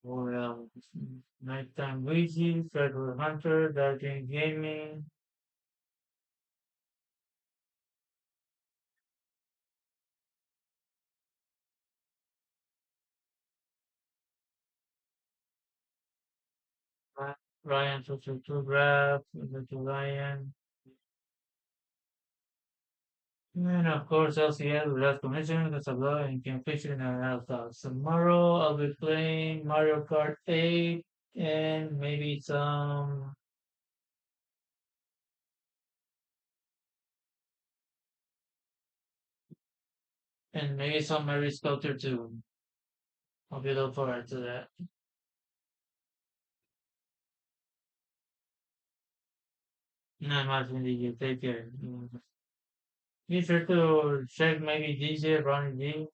Well, Nighttime Luigi, Federal Hunter, Dark Game Gaming, Ryan 222 Grab, Little Ryan, and of course LCL without commission, Casablanca, and can feature in our house. Tomorrow I'll be playing Mario Kart 8 and maybe some Mary Sculptor too. I'll be looking forward to that. Not much in the take care. Be sure to check maybe DJ Ronnie G.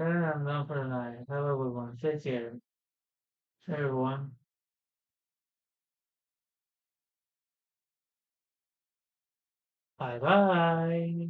I'm done for the night. Have a good one. Take care, everyone. Bye bye.